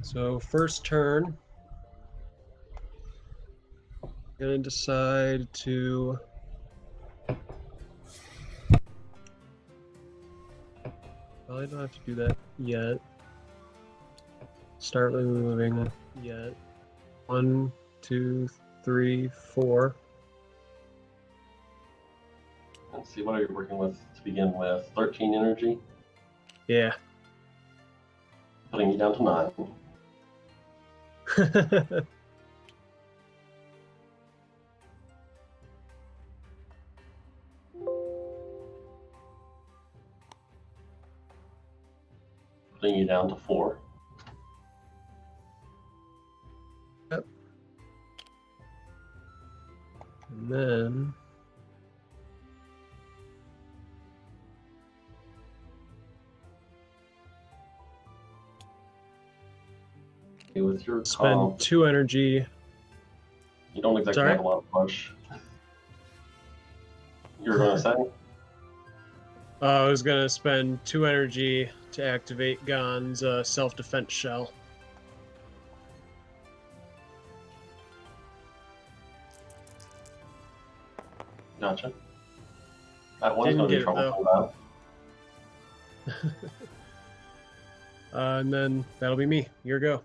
So first turn, I'm gonna decide to I don't have to do that yet. Start moving yet. 1, 2, 3, 4. Let's see, what are you working with to begin with? 13 energy? Yeah. Putting you down to 9. Putting you down to 4. Yep. And then With your spend 2 energy. You don't exactly have a lot of push. You're going to say? I was going to spend 2 energy to activate Gon's self-defense shell. Gotcha. That one's going to be troublesome now. And then that'll be me. Your go.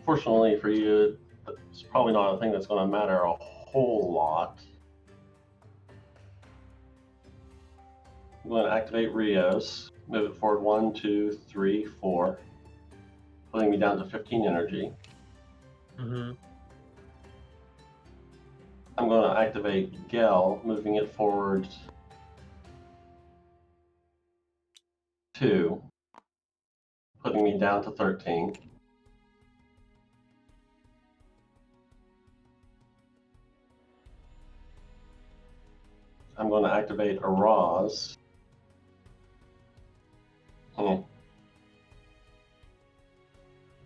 Fortunately for you, it's probably not a thing that's going to matter a whole lot. I'm going to activate Rios, move it forward 1, 2, 3, 4, putting me down to 15 energy. I'm going to activate Gel, moving it forward 2, putting me down to 13. I'm going to activate Araz.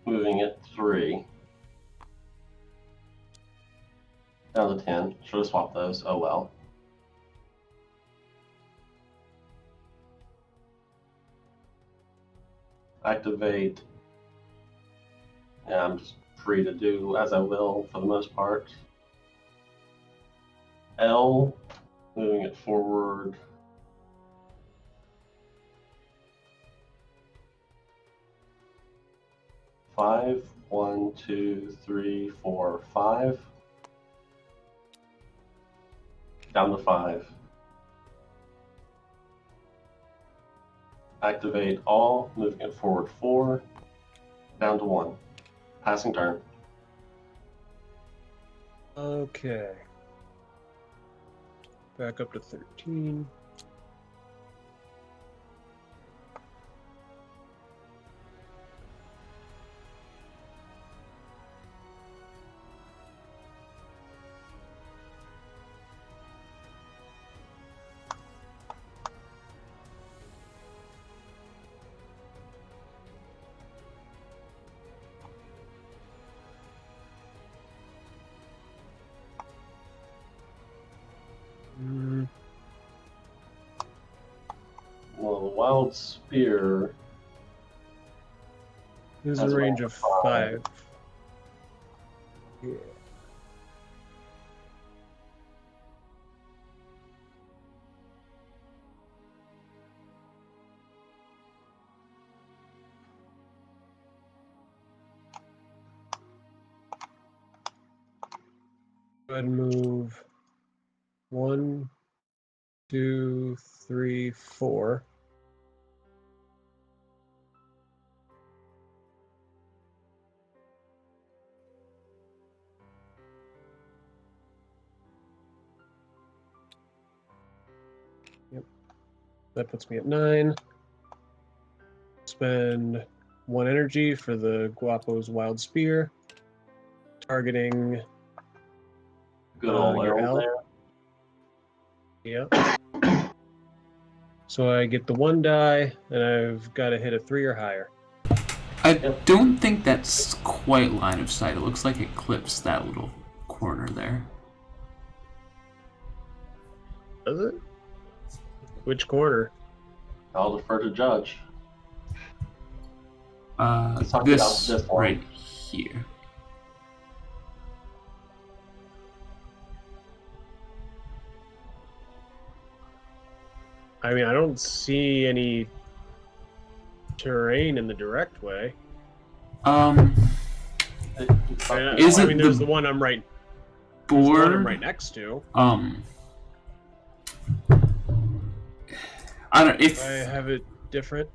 Moving it 3. Down to 10. Should have swapped those. Oh well. Activate. Yeah, I'm just free to do as I will for the most part. L, moving it forward. Five. 1, 2, 3, 4, 5. Down to 5. Activate all, moving it forward 4. Down to 1. Passing turn. Okay. Back up to 13. Well, the Wild Spear is a range of 5. Yeah. Go ahead and move 1, 2, 3, 4. Yep. That puts me at 9. Spend 1 energy for the Guapo's Wild Spear. Targeting good old your L there. Yep. So I get the 1 die, and I've got to hit a 3 or higher. I don't think that's quite line of sight. It looks like it clips that little corner there. Does it? Which corner? I'll defer to Judge. Let's talk about This this one. right here. I mean, I don't see any terrain in the direct way. Is it there's the the one I'm right. board? There's the one I'm right next to. I don't if I have it different.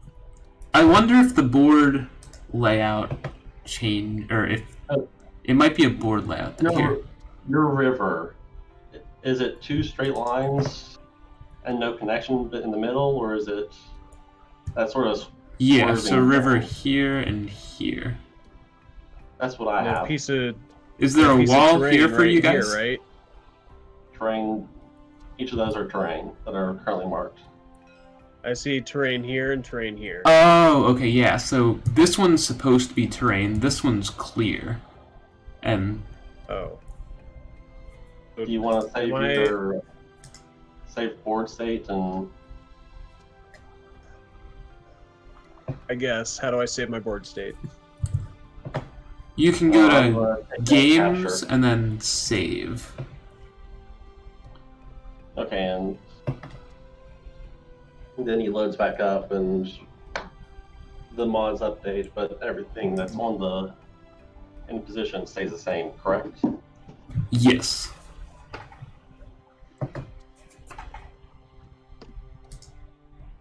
I wonder if the board layout change, or if it might be a board layout here. Your river, is it 2 straight lines and no connection in the middle, or is it that sort of? Yeah, so river thing? here and here. That's what I have. Piece of. Is there a piece of wall terrain here for right you guys? Here, right? Terrain. Each of those are terrain that are currently marked. I see terrain here and terrain here. Oh, okay, yeah. So this one's supposed to be terrain. This one's clear, and Oh. So Do you want to save either save board state and? I guess. How do I save my board state? you can go to take games capture. and then save. Okay, and then he loads back up and the mods update, but everything that's on the in position stays the same, correct? Yes.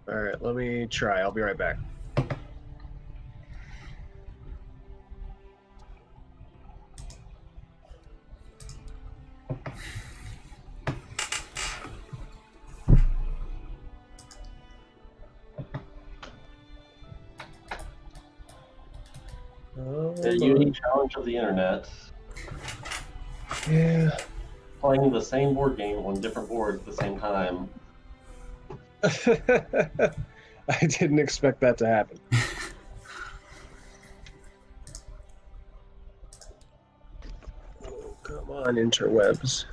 All right, let me try. I'll be right back. The unique challenge of the internet. Yeah. Playing the same board game on different boards at the same time. I didn't expect that to happen. Oh, come on, interwebs.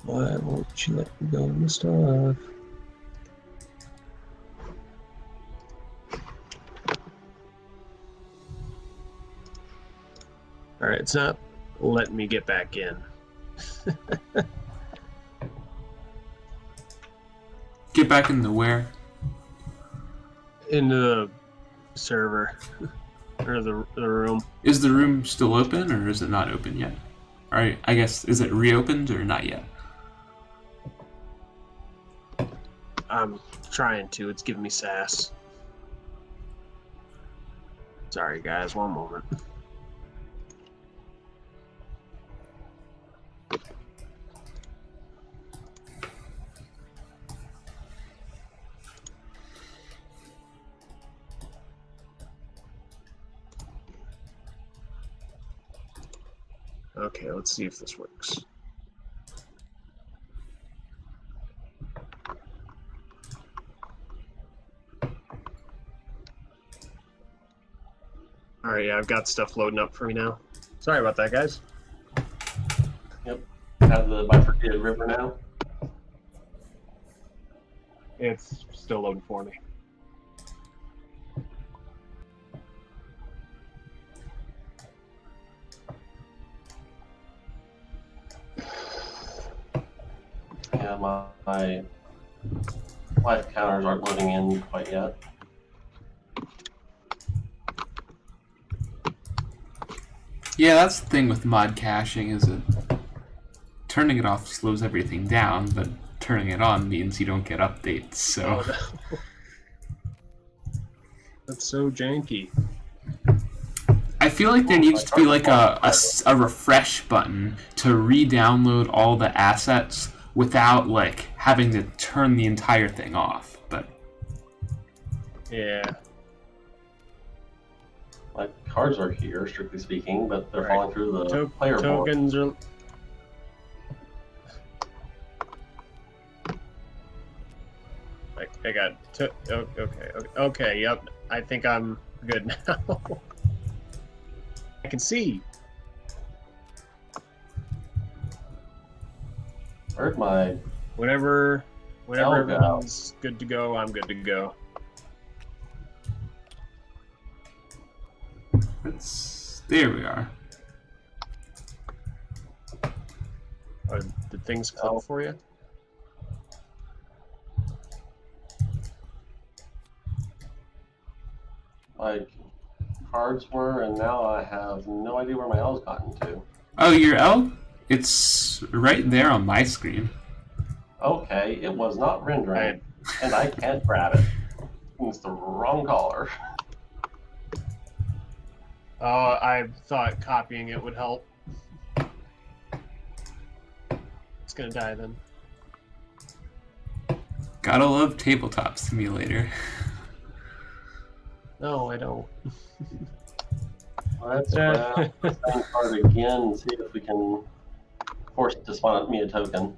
Why won't you let me go in the stuff? Alright, it's not letting me get back in. Get back in the where? Into the server. Or the room. Is the room still open, or is it not open yet? Alright, I guess, is it reopened or not yet? I'm trying to. It's giving me sass. Sorry, guys. One moment. Okay, let's see if this works. Alright, yeah, I've got stuff loading up for me now. Sorry about that, guys. Yep. Have the bifurcated river now. It's still loading for me. Yeah, my life counters aren't loading in quite yet. Yeah, that's the thing with mod caching, is it turning it off slows everything down, but turning it on means you don't get updates, so... Oh, no. That's so janky. I feel like there needs to be like a refresh button to re-download all the assets without like having to turn the entire thing off, but... Yeah. My cards are here, strictly speaking, but they're Right. falling through the player board. Tokens are... I got. Okay. Yep. I think I'm good now. I can see. Where'd my Whenever go? everyone's good to go, I'm good to go. There we are. Did things click for you? like cards were, and now I have no idea where my L's gotten to. Oh, your L? It's right there on my screen. Okay, it was not rendering, and I can't grab it. It's the wrong color. I thought copying it would help. It's gonna die then. Gotta love Tabletop Simulator. No, I don't. Let's grab the same card again and see if we can force it to spawn me a token.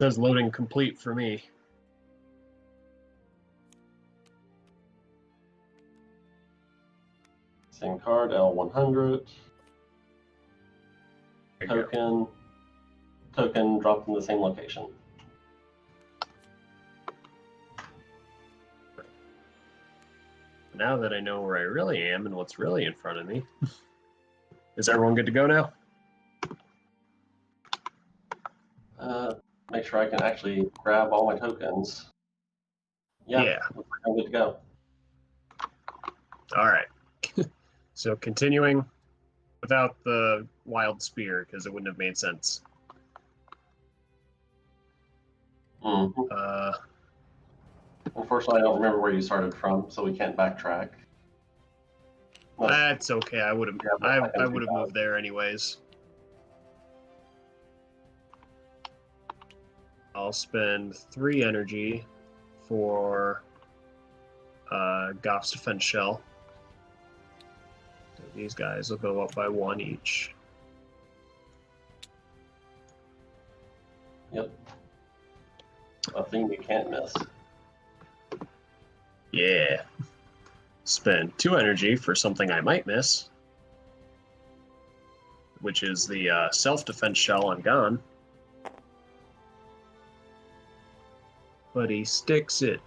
Says loading complete for me. Same card, L100. Token dropped in the same location. Now that I know where I really am and what's really in front of me, is everyone good to go now? Make sure I can actually grab all my tokens. Yeah. Looks like I'm good to go. All right. So continuing without the wild spear because it wouldn't have made sense. Mm-hmm. Unfortunately, I don't remember where you started from, so we can't backtrack. That's okay. I would have. I would have moved there anyways. I'll spend 3 energy for Goff's defense shell. So these guys will go up by 1 each. Yep. A thing you can't miss. Yeah. Spend 2 energy for something I might miss, which is the self-defense shell on Gon. But he sticks it.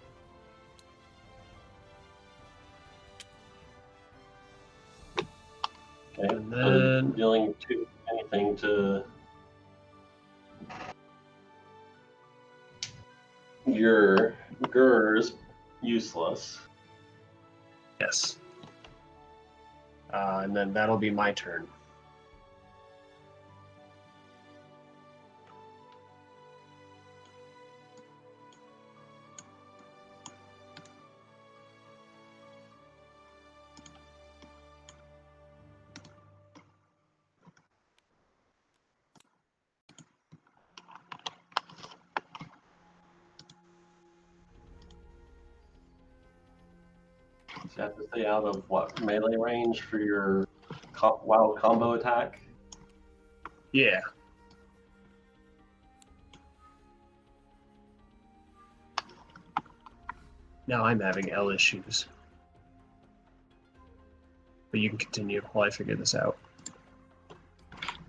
Okay, And then dealing to anything to your Gur's useless. yes. And then that'll be my turn. So you have to stay out of what, melee range for your wild combo attack? Yeah. Now I'm having L issues. But you can continue while I figure this out.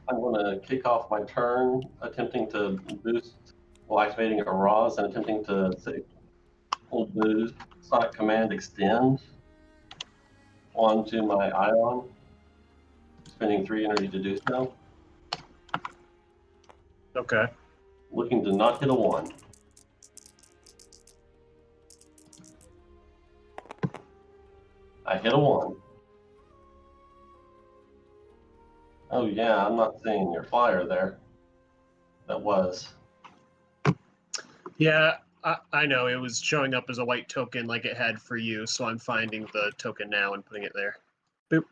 I'm going to kick off my turn, attempting to boost while activating a Roz and attempting to hold boost Sonic Command Extend onto my Ion, spending 3 energy to do so. Okay. Looking to not hit a 1. I hit a 1. Oh yeah, I'm not seeing your flyer there. That was. Yeah, I know. It was showing up as a white token like it had for you, so I'm finding the token now and putting it there. Boop.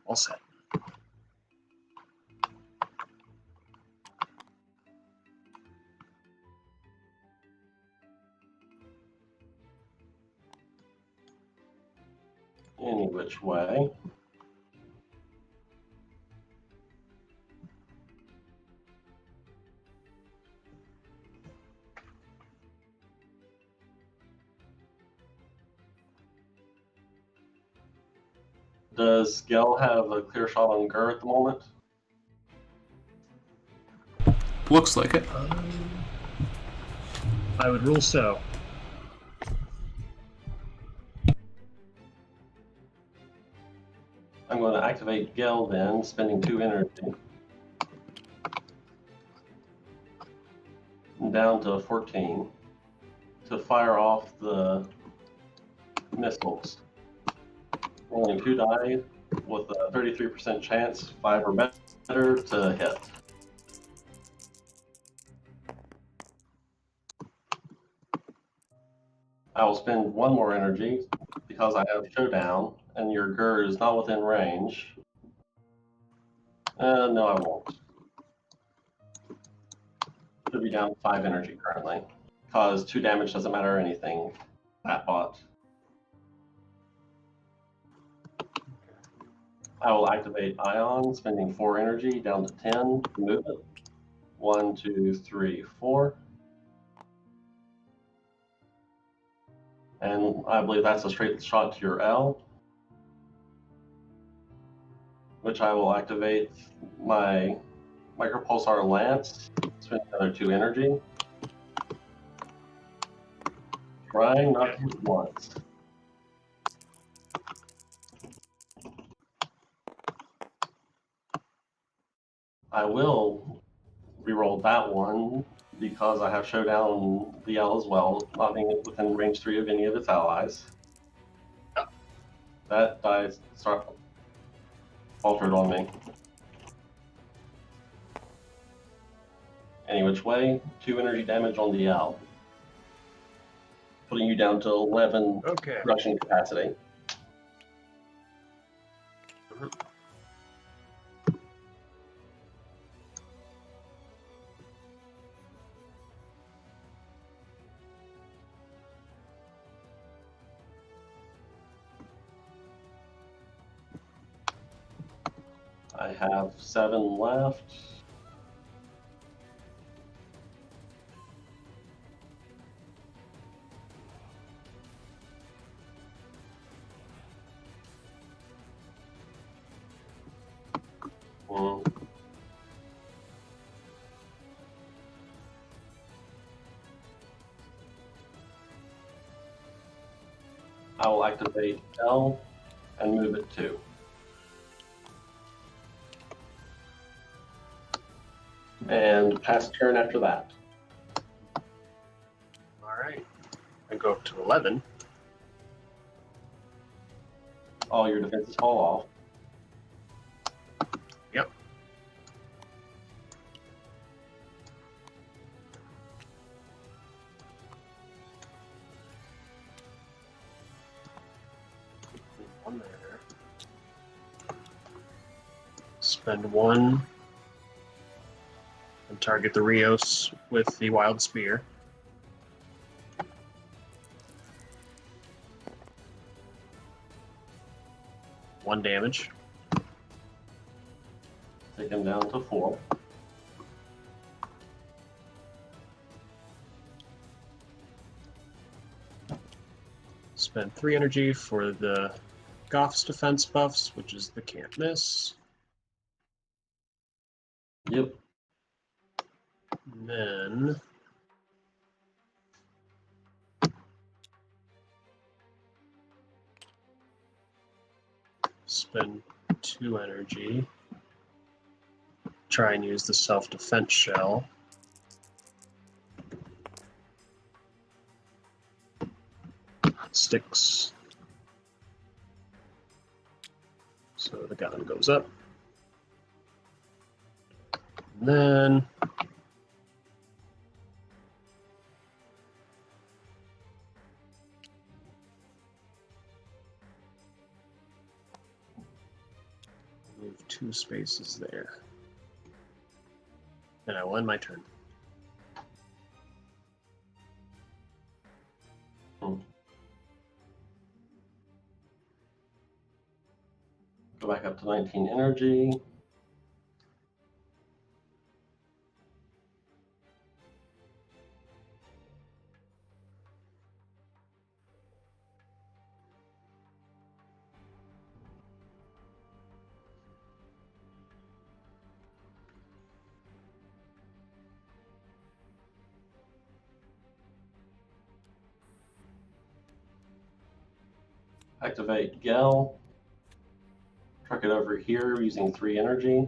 All set. which way. Does Gel have a clear shot on Gur at the moment? Looks like it. I would rule so. I'm going to activate Gel then, spending 2 energy. Down to 14 to fire off the missiles. Rolling 2 die with a 33% chance, 5 or better to hit. I will spend 1 more energy because I have Showdown and your Gur is not within range. No, I won't. Should be down to 5 energy currently. Because 2 damage doesn't matter anything. That bot. I will activate Ion, spending 4 energy down to 10 to move it. 1, 2, 3, 4. And I believe that's a straight shot to your L. Which I will activate my Micropulsar Lance, spend another 2 energy. Trying not to hit once. I will reroll that one because I have Showdown VL as well, not being within range 3 of any of its allies. That die altered on me. Any which way, 2 energy damage on the L. Putting you down to 11 rushing capacity. I have 7 left. I will activate L and move it 2. And pass turn after that. Alright. I go up to 11. All your defenses fall off. Yep. One there. Spend 1 and target the Rios with the Wild Spear. One damage. Take him down to 4. Spend 3 energy for the Goth's defense buffs, which is the can't miss. Yep. And then spend 2 energy. Try and use the self-defense shell. Sticks. So the gun goes up. And then move 2 spaces there. And I will end my turn. back up to 19 energy. Activate Gel. Truck it over here using 3 energy.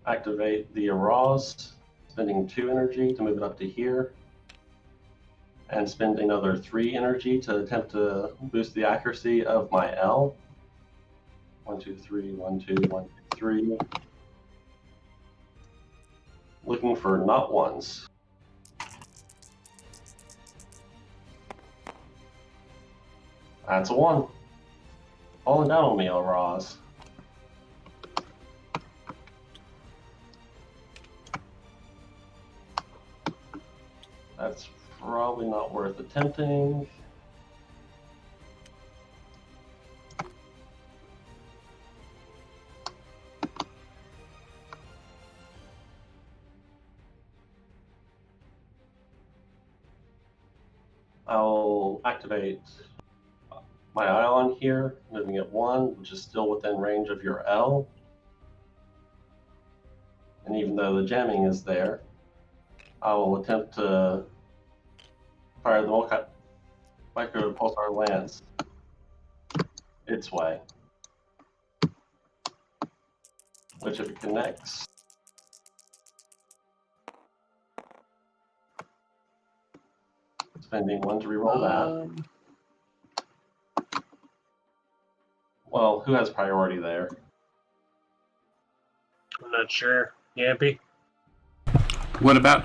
Activate the Araz, spending 2 energy to move it up to here. And spend another 3 energy to attempt to boost the accuracy of my L. 1, 2, 3, 1, 2, 1, 2, 3. Looking for not ones. That's a 1. Falling down on me, Araz. That's probably not worth attempting. I'll activate my ion here, moving it 1, which is still within range of your L. And even though the jamming is there, I will attempt to fire the micro pulsar lance its way. Which, if it connects, spending 1 to reroll that. Well, who has priority there? I'm not sure. Yampy? What about?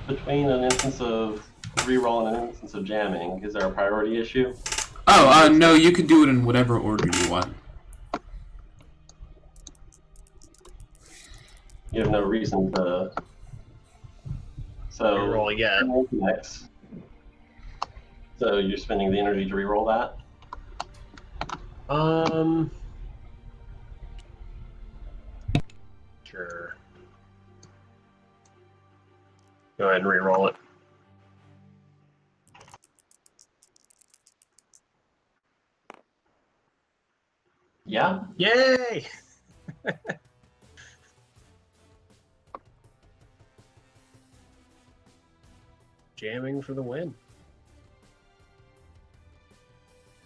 Between an instance of reroll and an instance of jamming, is there a priority issue? Oh, no, you can do it in whatever order you want. You have no reason to. So Reroll again. Next. So you're spending the energy to reroll that? Sure. Go ahead and reroll it. Yeah? Yay! Jamming for the win.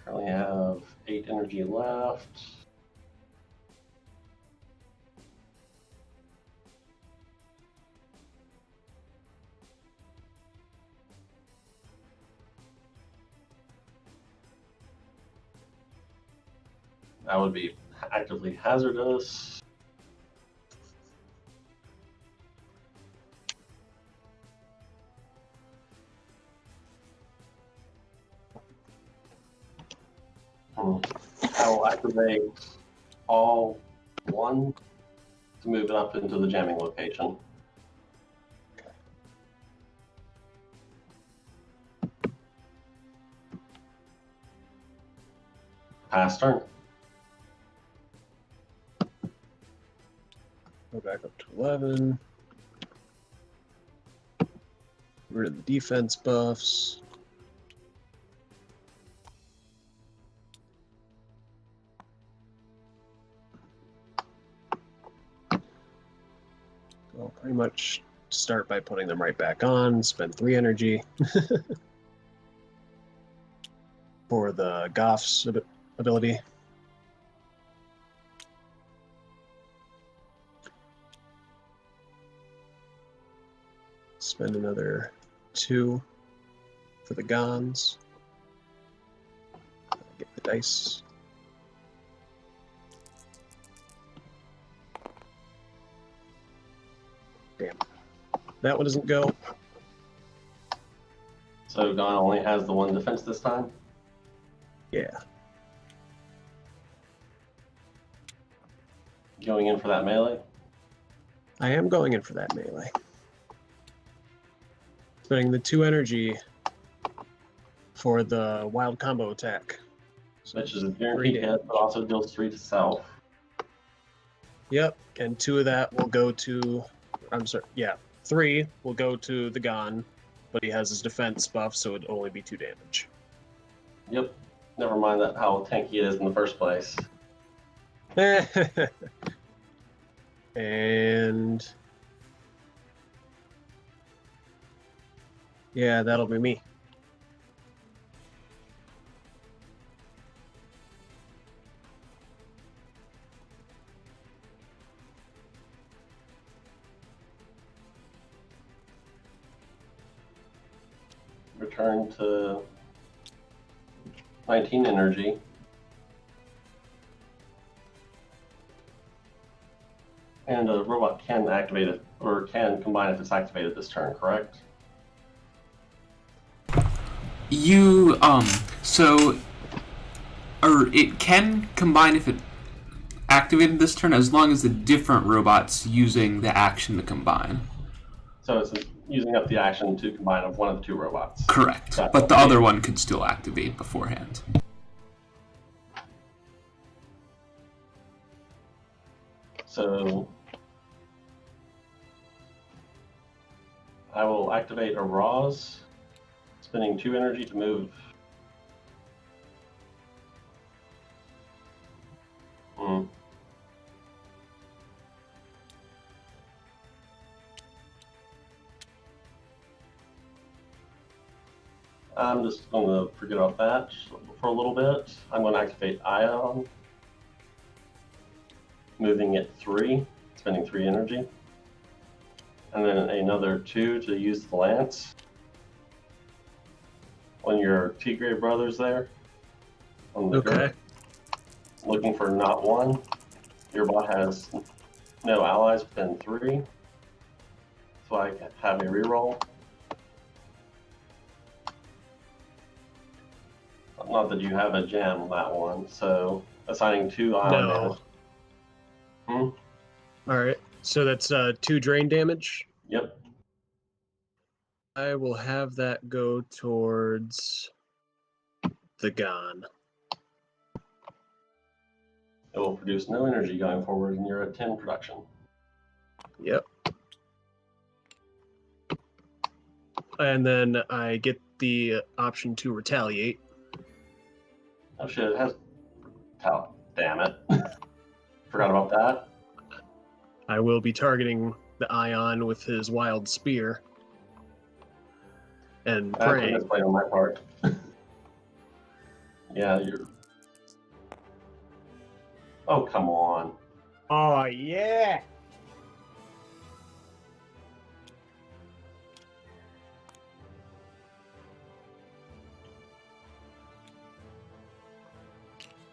Currently have 8 energy left. That would be actively hazardous. I will activate all 1 to move it up into the jamming location. Pass turn. Go back up to 11. Get rid of the defense buffs. I'll pretty much start by putting them right back on, spend 3 energy for the Goff's ability. Spend another 2 for the Gons. Get the dice. Damn. That one doesn't go. So Gon only has the 1 defense this time? Yeah. Going in for that melee? I am going in for that melee. Spending the 2 energy for the wild combo attack. So Which is a 3 guaranteed hit, damage. but also deals 3 to self. Yep, and 2 of that will go to. I'm sorry, yeah. 3 will go to the Gon, but he has his defense buff, so it'd only be 2 damage. Yep. Never mind that how tanky it is in the first place. And yeah, that'll be me. Return to 19 energy. And a robot can activate it, or can combine if it's activated this turn, correct? You or it can combine if it activated this turn, as long as the different robot's using the action to combine. So it's using up the action to combine of one of the 2 robots. Correct. Gotcha. But the other one could still activate beforehand. So I will activate a Roz, spending 2 energy to move. I'm just going to forget about that for a little bit. I'm going to activate Ion, moving it 3, spending 3 energy. And then another 2 to use the Lance on your Tigray brothers there. On the Okay. looking for not 1. Your bot has no allies within 3. So I have a reroll. Not that you have a gem on that one, so assigning 2 ion No. damage. Alright, so that's 2 drain damage. Yep. I will have that go towards the Gon. It will produce no energy going forward, and you're at 10 production. Yep. And then I get the option to retaliate. Oh shit, it has... Oh, damn it. Forgot about that. I will be targeting the Ion with his wild spear. And That's a praying. misplay on my part. Yeah, you're... Oh, come on. Oh, yeah!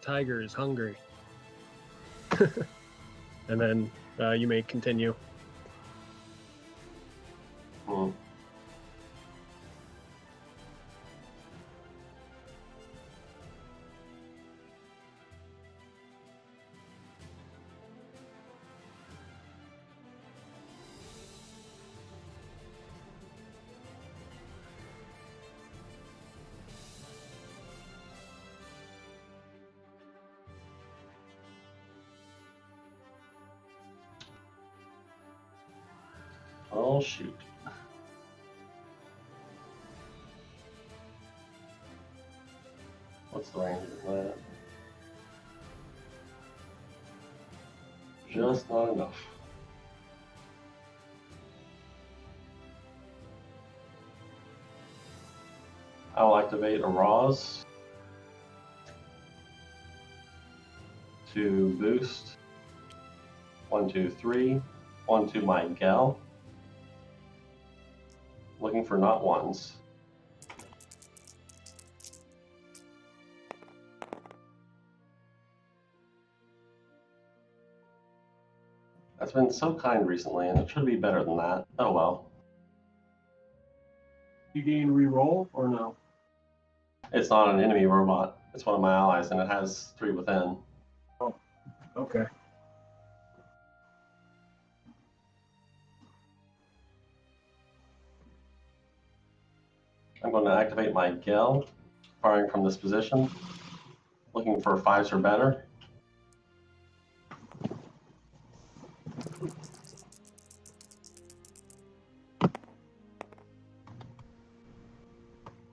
Tiger is hungry. And then you may continue. Hmm. Oh, shoot. What's the range of that? Just not enough. I will activate a Roz to boost 1, 2, 3 onto my Gel. Looking for not ones. That's been so kind recently, and it should be better than that. Oh well. You gain reroll or no? It's not an enemy robot. It's one of my allies, and it has 3 within. Oh, okay. I'm going to activate my Gel, firing from this position, looking for 5s or better.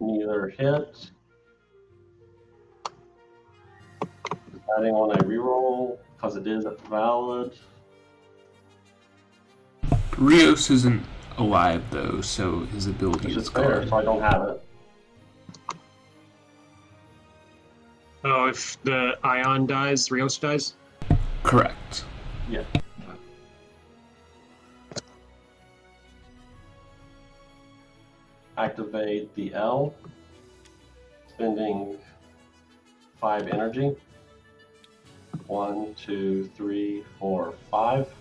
Neither hit. Adding on a reroll because it is valid. Rios isn't alive though, so his ability Which is is fair, gone. so I don't have it. Oh, if the Ion dies, Rios dies? Correct. Yeah. Activate the L, spending 5 energy. 1, 2, 3, 4, 5.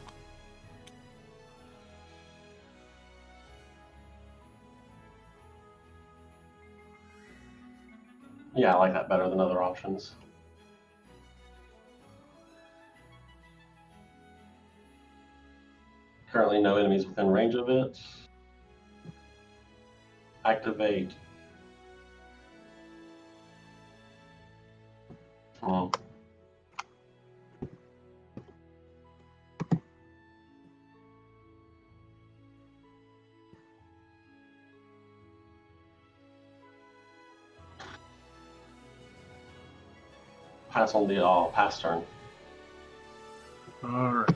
Yeah, I like that better than other options. Currently no enemies within range of it. Activate. Pass on the pass turn. Alright.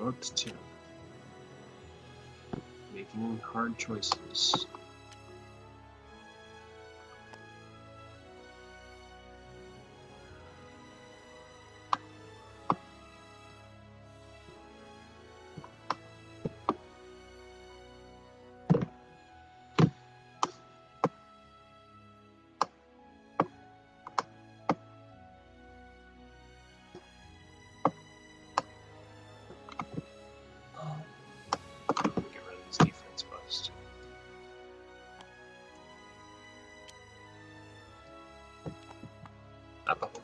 Up to 2. Making hard choices. Get rid of these defense buffs. Not bubble.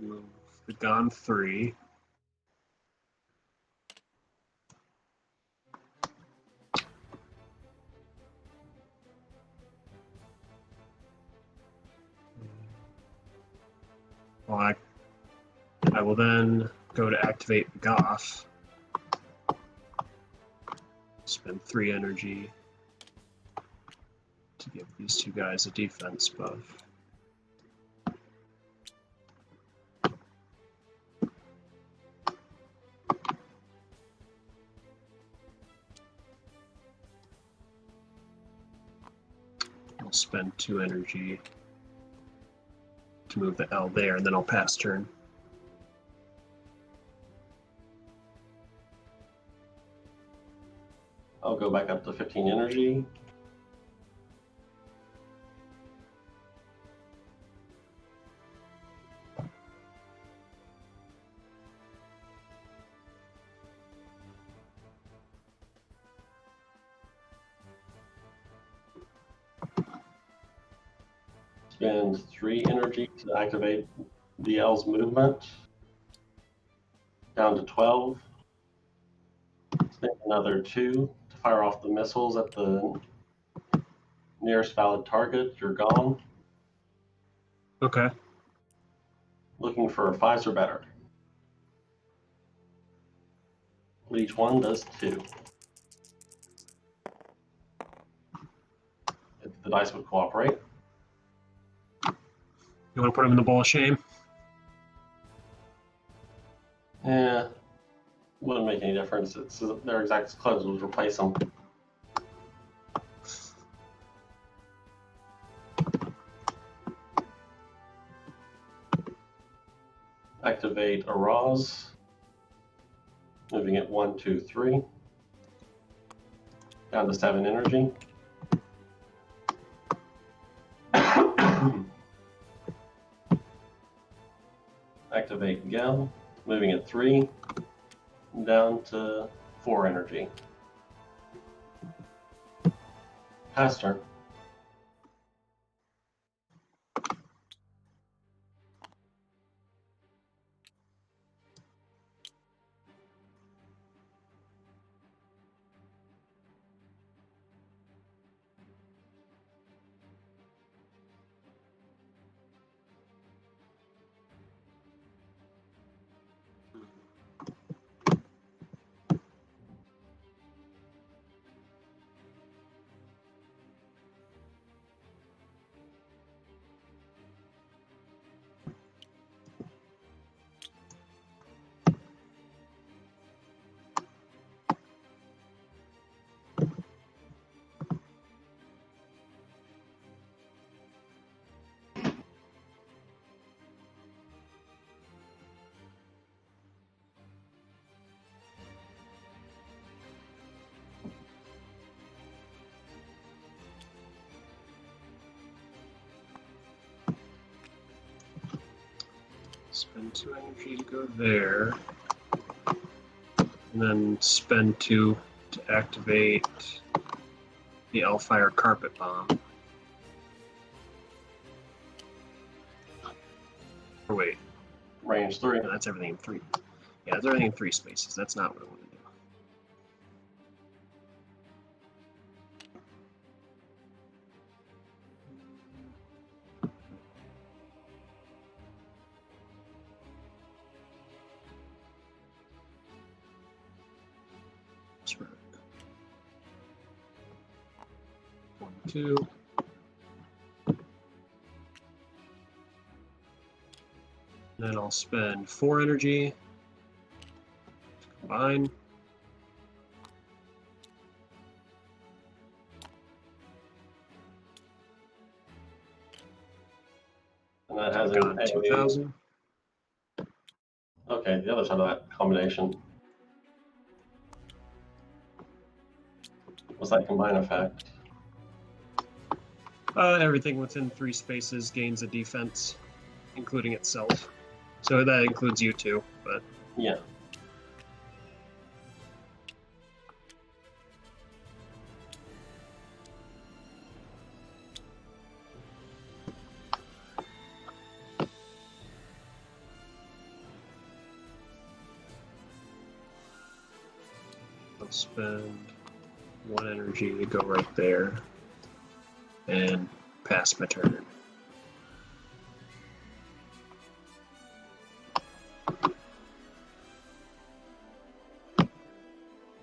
Move the Gon 3. Well, I will then go to activate Goth. Spend 3 energy to give these 2 guys a defense buff. I'll spend 2 energy to move the L there, and then I'll pass turn. I'll go back up to 15 energy. Spend 3 energy to activate the L's movement. Down to 12. Spend another 2 to fire off the missiles at the nearest valid target. You're gone. Okay. Looking for 5s or better. Each one does 2. If the dice would cooperate. You want to put him in the ball of shame? Yeah, wouldn't make any difference. It's their exact clothes would replace them. Activate Araz. Moving it 1, 2, 3. Down to 7 energy. Activate Gel. Moving it 3. Down to 4 energy. Pass turn. Spend 2 energy to go there. And then spend 2 to activate the Hellfire Carpet Bomb. Or wait. Range 3. No, that's everything in 3. Yeah, that's everything in 3 spaces. That's not what I want to do. Spread. 1, 2. Then I'll spend 4 energy to combine. And that has Gone an 2,000. Okay, the other side of that combination. What's that combine effect? Everything within 3 spaces gains a defense, including itself. So that includes you too, but Yeah. I'll spend 1 energy to go right there and pass my turn.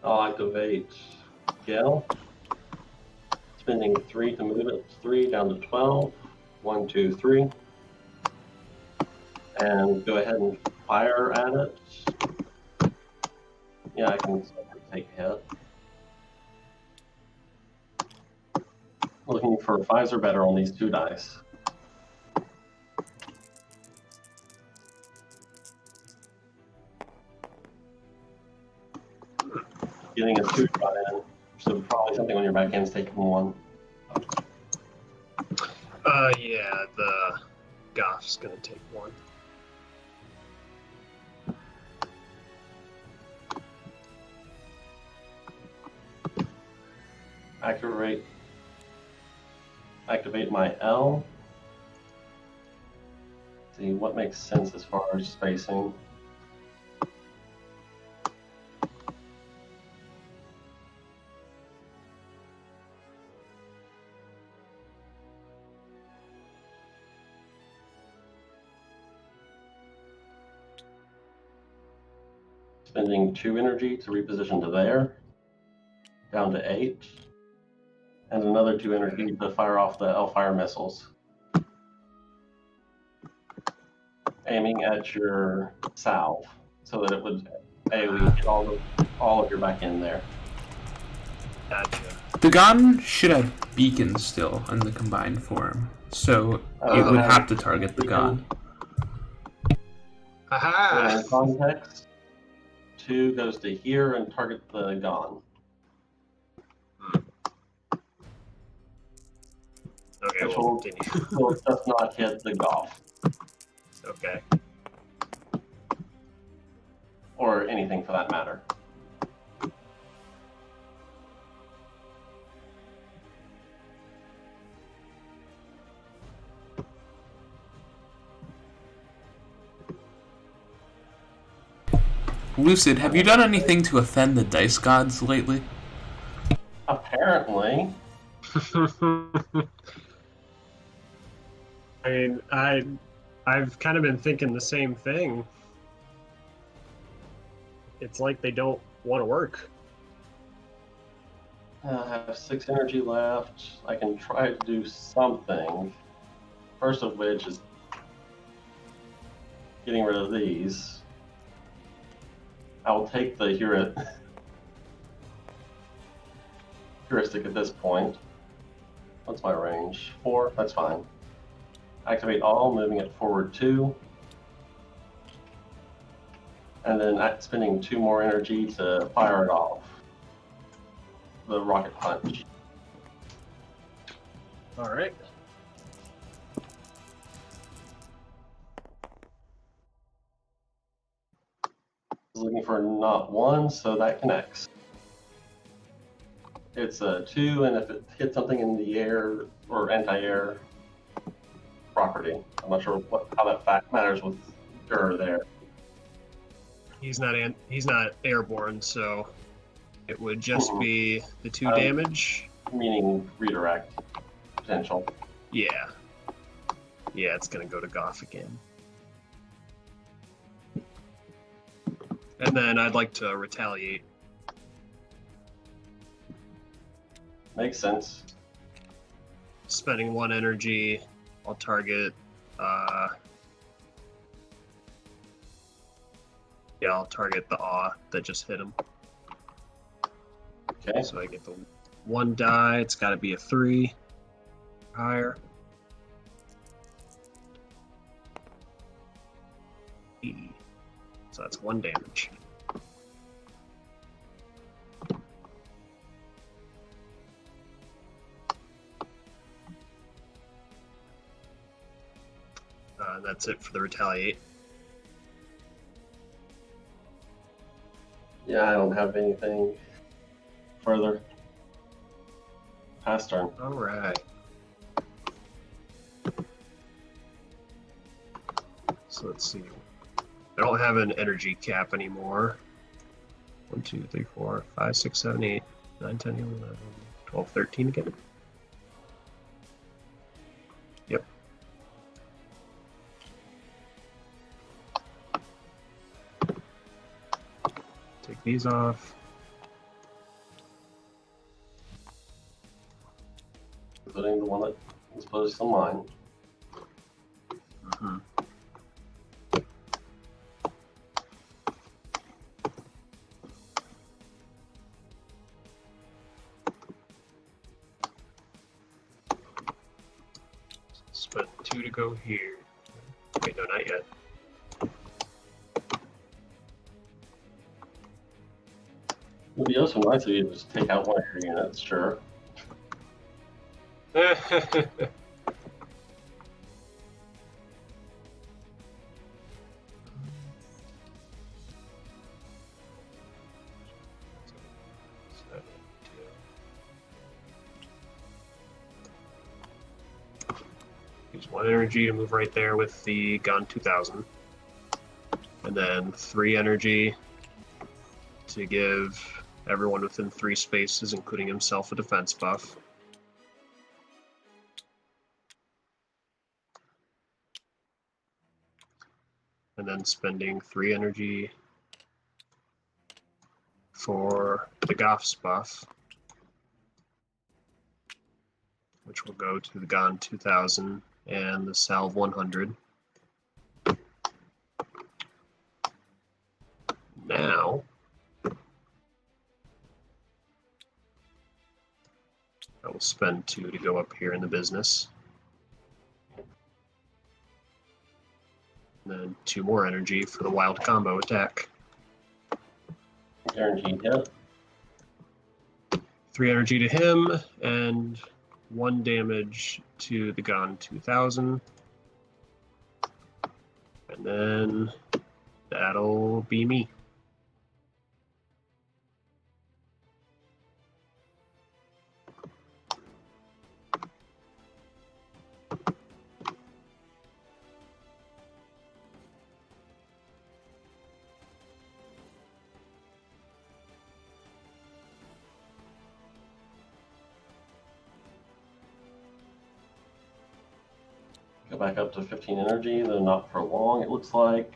I'll activate Gale. Spending 3 to move it 3 down to 12. 1, 2, 3. And go ahead and fire at it. Yeah, I can take a hit. Looking for 5s or better on these 2 dice. Getting a 2 shot in, so probably something on your back end's taking 1. Yeah, the Goth's gonna take 1. Activate my L. See what makes sense as far as spacing. Spending 2 energy to reposition to there, down to 8, and another 2 energy to fire off the Hellfire missiles. Aiming at your salve, so that it would AoE hit all of your back end there. Gotcha. The gun should have beacons still in the combined form, so it would have to target the gun. Aha! In context, 2 goes to here and target the gun. Okay, Which we'll will, continue. so it does not hit the golf Okay. or anything for that matter. Lucid, have you done anything to offend the dice gods lately? Apparently. I mean, I've kind of been thinking the same thing. It's like they don't want to work. I have 6 energy left. I can try to do something. First of which is getting rid of these. I will take the heuristic at this point. What's my range? 4? That's fine. Activate all, moving it forward 2. And then spending 2 more energy to fire it off. The rocket punch. All right. was looking for not 1, so that connects. It's a 2, and if it hits something in the air or anti-air property, I'm not sure how that fact matters with Gur there. He's not airborne, so it would just be the 2 Um, damage. Meaning redirect potential. Yeah. Yeah, it's gonna go to Goff again. And then I'd like to retaliate. Makes sense. Spending 1 energy, I'll target. Yeah, I'll target the awe that just hit him. Okay. So I get the 1 die. It's got to be a 3 higher. So that's 1 damage. That's it for the retaliate. Yeah, I don't have anything further. Pass turn. All right. So let's see. I don't have an energy cap anymore. 1, 2, 3, 4, 5, 6, 7, 8, 9, 10, 11, 12, 13 again. Yep. Take these off. Including the one that was posed on mine. Mm-hmm. Spend 2 to go here. Wait, no, not yet. It would be also nice if you just take out one of your units, sure. Use 1 energy to move right there with the Gun 2000. And then 3 energy to give everyone within 3 spaces, including himself, a defense buff. And then spending 3 energy for the Goff's buff, which will go to the Gon 2000 and the Salve 100. Now, I will spend 2 to go up here in the business. And then 2 more energy for the wild combo attack. Guaranteed hit. 3 energy to him, and 1 damage to the Gon 2000. And then that'll be me. Go back up to 15 energy, though not for long, it looks like.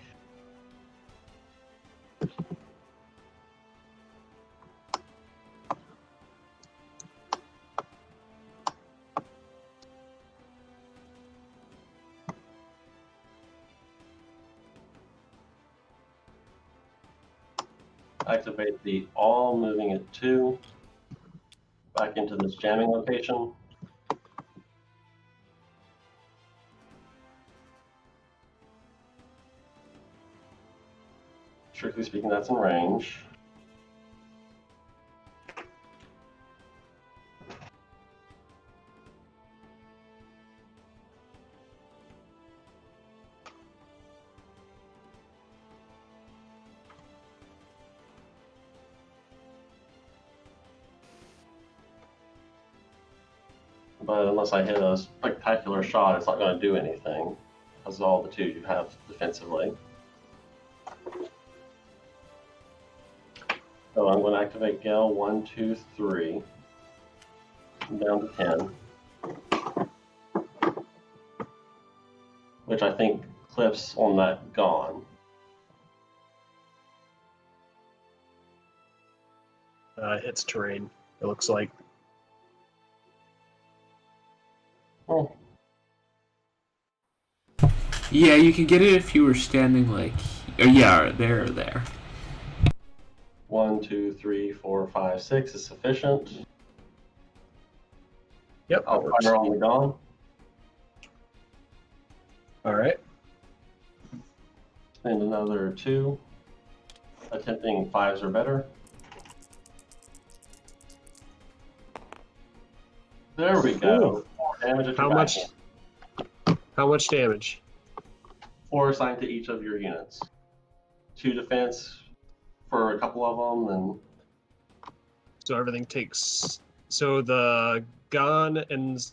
Activate the all, moving at 2. Back into this jamming location. Strictly speaking, that's in range. But unless I hit a spectacular shot, it's not going to do anything. Because of all the 2 you have defensively. So I'm going to activate Gale 1, 2, 3. I'm down to 10. Which I think clips on that Gone. Hits terrain, it looks like. Oh. Yeah, you could get it if you were standing like, yeah, there or there. 1, 2, 3, 4, 5, 6 is sufficient. Yep. I'll fire on the Gone. All right. Spend another 2. Attempting 5s or better. There we go. 4 damage at your back end. How much damage? 4 assigned to each of your units. 2 defense for a couple of them, and So everything takes. So the gun and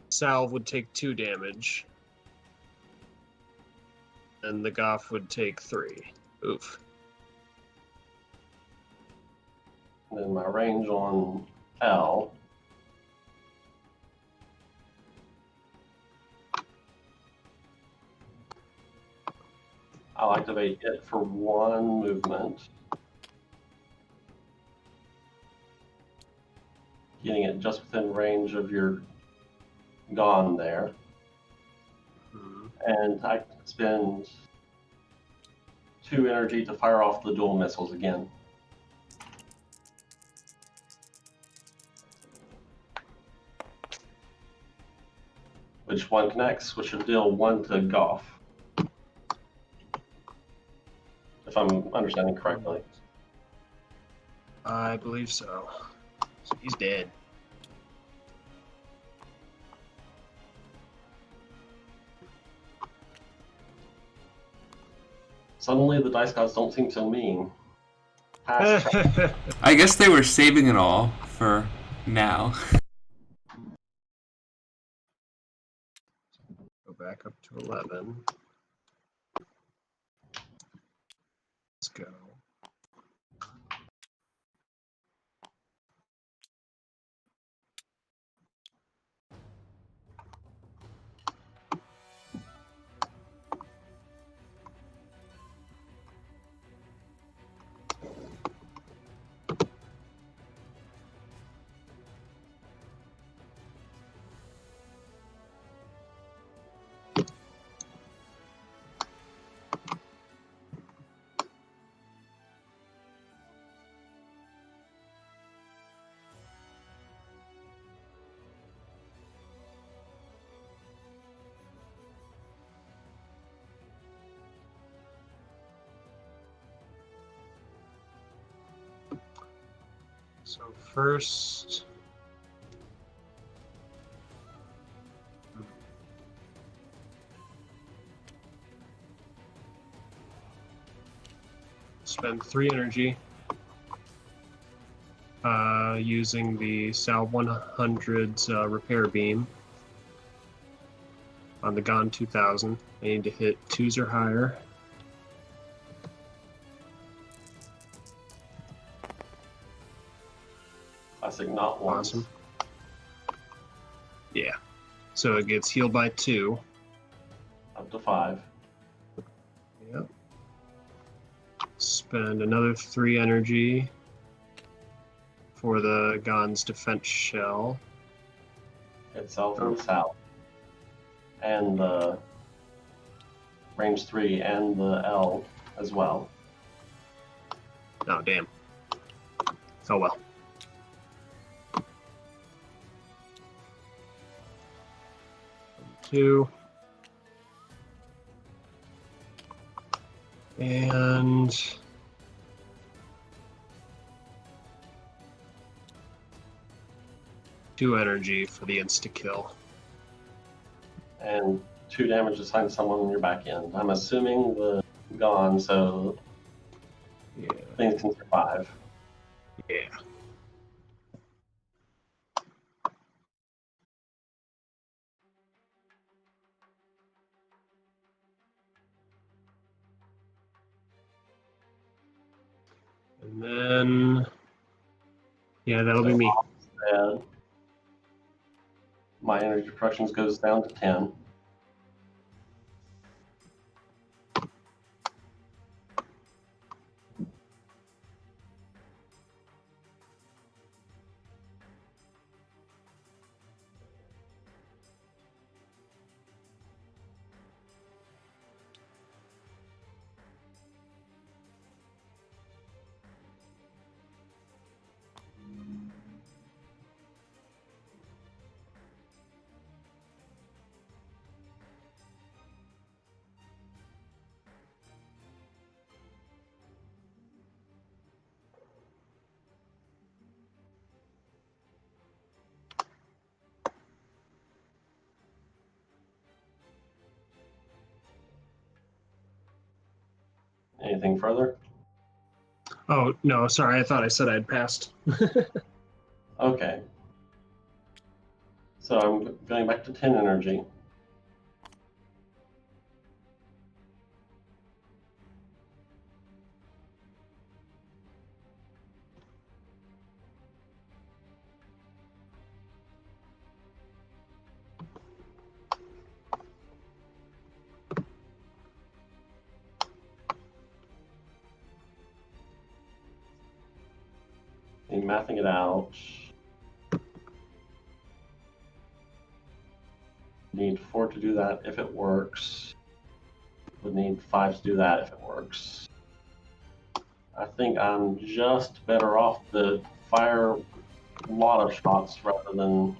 salve would take 2 damage, and the Goff would take 3. Oof. then my range on L. I'll activate it for 1 movement. Getting it just within range of your Gone there. And I spend 2 energy to fire off the dual missiles again. Which one connects, which should deal 1 to Goff. If I'm understanding correctly. I believe so. So he's dead. Suddenly the dice gods don't seem so mean. Pass check. I guess they were saving it all for now. Go back up to 11. Let's go. So first, spend 3 energy using the Salve 100's repair beam on the Gone 2000. I need to hit 2s or higher. Classic not once. Awesome. Yeah. So it gets healed by 2. Up to 5. Yep. Spend another 3 energy for the Gon's defense shell. Itself and south. And the range 3 and the L as well. Oh, damn. Oh, well. Two. And two energy for the insta-kill. And 2 damage assigned to someone on your back end. I'm assuming the Gone, so Yeah. things can survive. Yeah. And then, yeah, that'll be me. And my energy productions goes down to 10. Anything further? Oh, no, sorry. I thought I said I'd passed. Okay. So I'm going back to 10 energy. And mathing it out. Need 4 to do that if it works. Would need 5 to do that if it works. I think I'm just better off to fire a lot of shots rather than.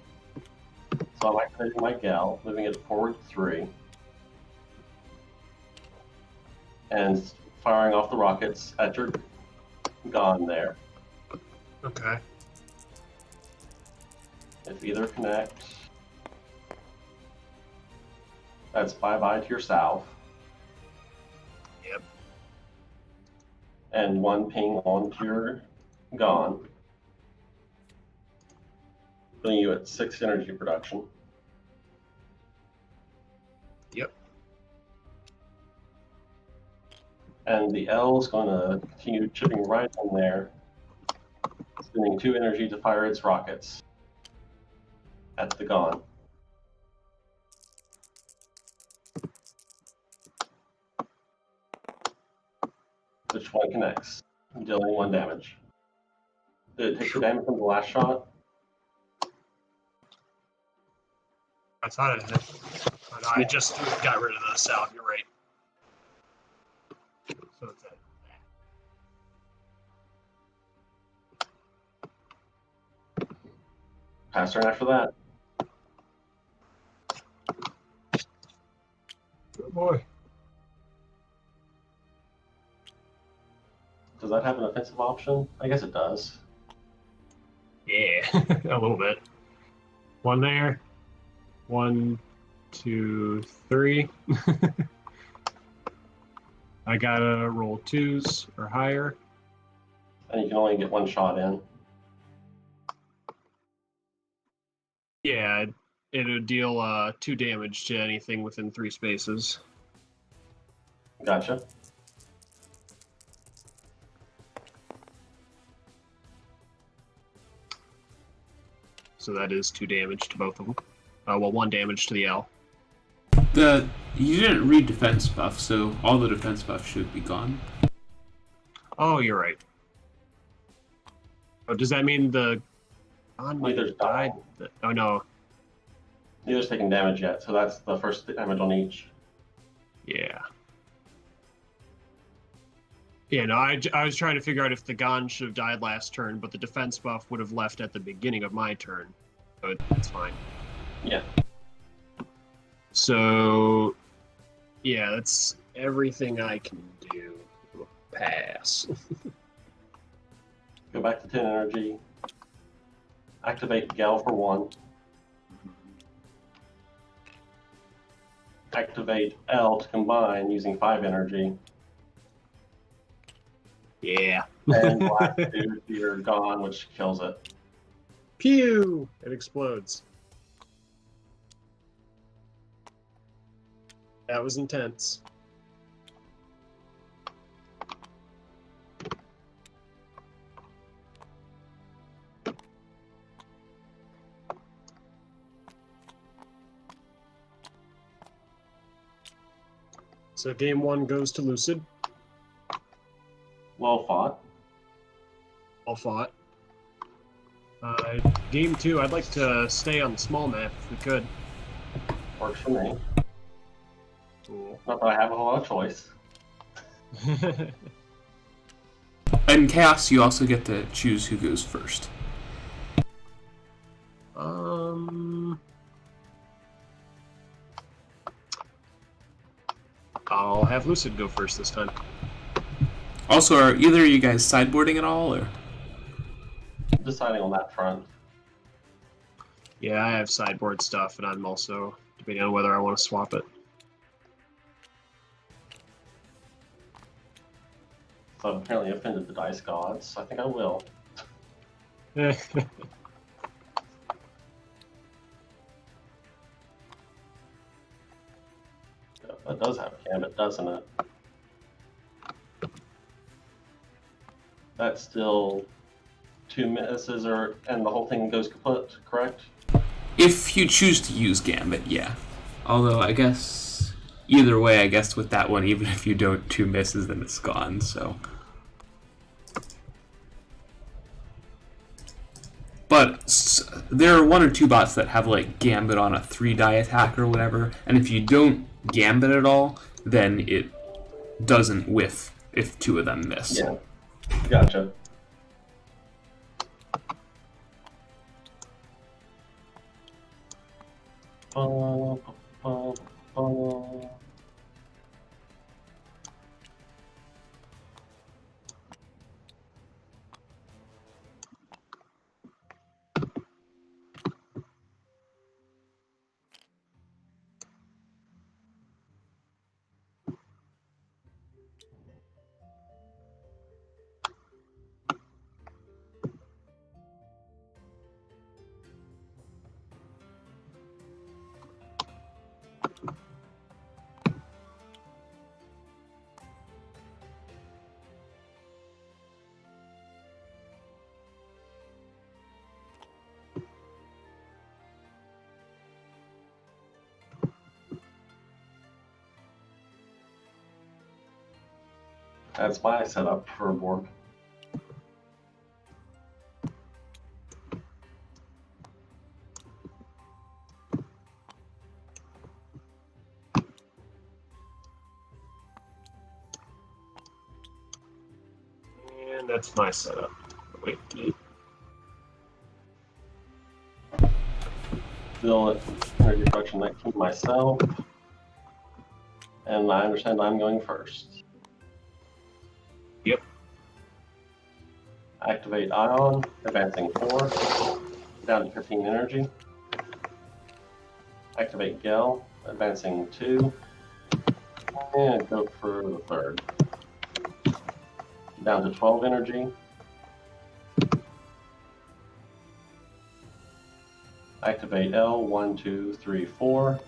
So I'm activating my gal, moving it forward 3. And firing off the rockets at your gun there. Okay. If either connect, that's bye-bye to your south. Yep. And 1 ping onto your gun. Putting you at 6 energy production. Yep. And the L is going to continue chipping right in there, spending 2 energy to fire its rockets at the gun. Which one connects, dealing 1 damage. Did it take the damage from the last shot? I thought I had. Oh, no, I just got rid of the south. You're right. So it's at Pass turn after that. Good boy. Does that have an offensive option? I guess it does. Yeah, a little bit. 1 there. 1, 2, 3. I gotta roll 2s or higher. And you can only get 1 shot in. Yeah, it'll deal 2 damage to anything within 3 spaces. Gotcha. So that is 2 damage to both of them. Well, 1 damage to the L. You didn't read defense buff, so all the defense buff should be gone. Oh, you're right. Oh, does that mean the on might Neither's have died? Oh no. Neither's taking damage yet, so that's the first damage on each. Yeah. Yeah, no, I was trying to figure out if the Gon should have died last turn, but the defense buff would have left at the beginning of my turn. So it's fine. Yeah. So, yeah, that's everything I can do. Pass. Go back to 10 energy. Activate Gal for 1. Activate L to combine using 5 energy. Yeah. And Black Dude, you're gone, which kills it. Pew! It explodes. That was intense. So game 1 goes to Lucid. Well fought. All fought. Game 2, I'd like to stay on the small map if we could. Works for me. Cool. Not that I have a whole lot of choice. In Chaos, you also get to choose who goes first. I'll have Lucid go first this time. Also, are either of you guys sideboarding at all, or? Deciding on that front. Yeah, I have sideboard stuff, and I'm also debating on whether I want to swap it. So I've apparently offended the dice gods. I think I will. That does have a gambit, doesn't it? That's still 2 misses, and the whole thing goes kaput, correct? If you choose to use Gambit, yeah. Although, I guess, either way, I guess with that one, even if you don't 2 misses, then it's gone, so. But there are 1 or 2 bots that have, like, Gambit on a 3-die attack or whatever, and if you don't Gambit at all, then it doesn't whiff if 2 of them miss. Yeah. Gotcha. That's my setup for a board. And that's my setup. Wait. Still at energy production 19 myself. And I understand I'm going first. Yep. Activate Ion, advancing 4, down to 15 energy. Activate Gel, advancing 2, and go for the 3rd. Down to 12 energy. Activate L, 1, 2, 3, 4.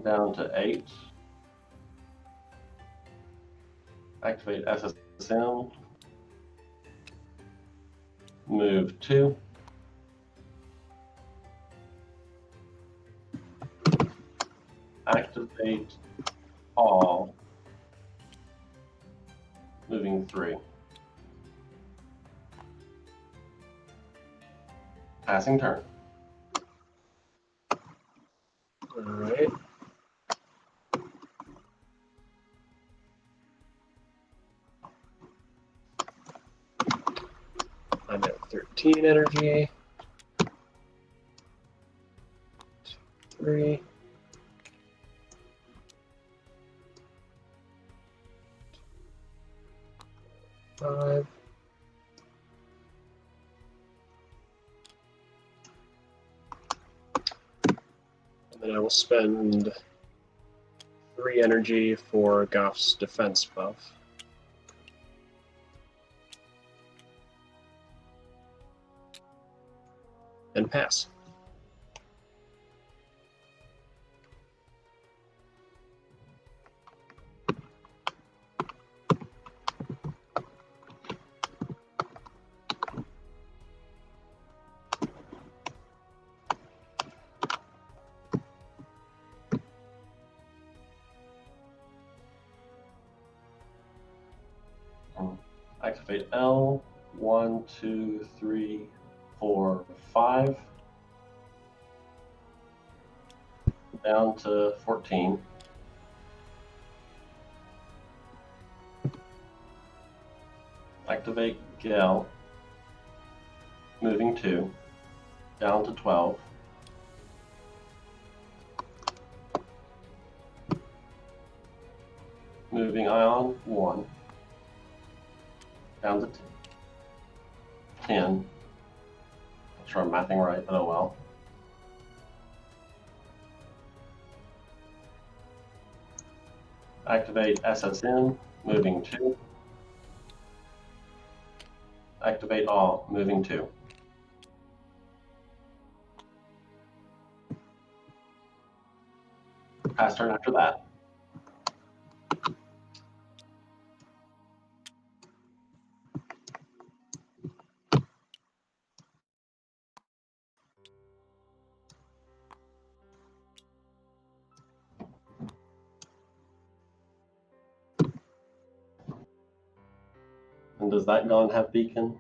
Down to 8. Activate SSM. Move 2. Activate all. Moving 3. Passing turn. Alright. I'm at 13 energy. 3. 5. And then I will spend 3 energy for Goff's defense buff. And pass. activate L. 1, 2, 3, 4, 5. Down to 14. Activate Gale. Moving 2. Down to 12. Moving Ion 1. Down to 10. Not sure I'm mathing right, but oh well. Activate SSN, moving 2. Activate All, moving 2. Pass turn after that. And does that gun have beacon?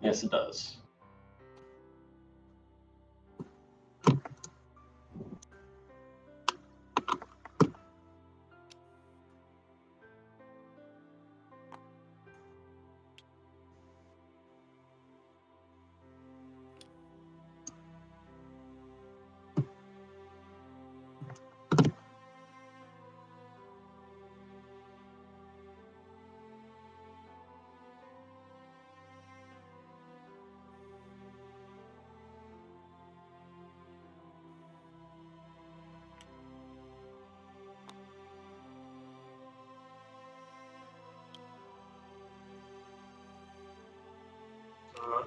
Yes, it does.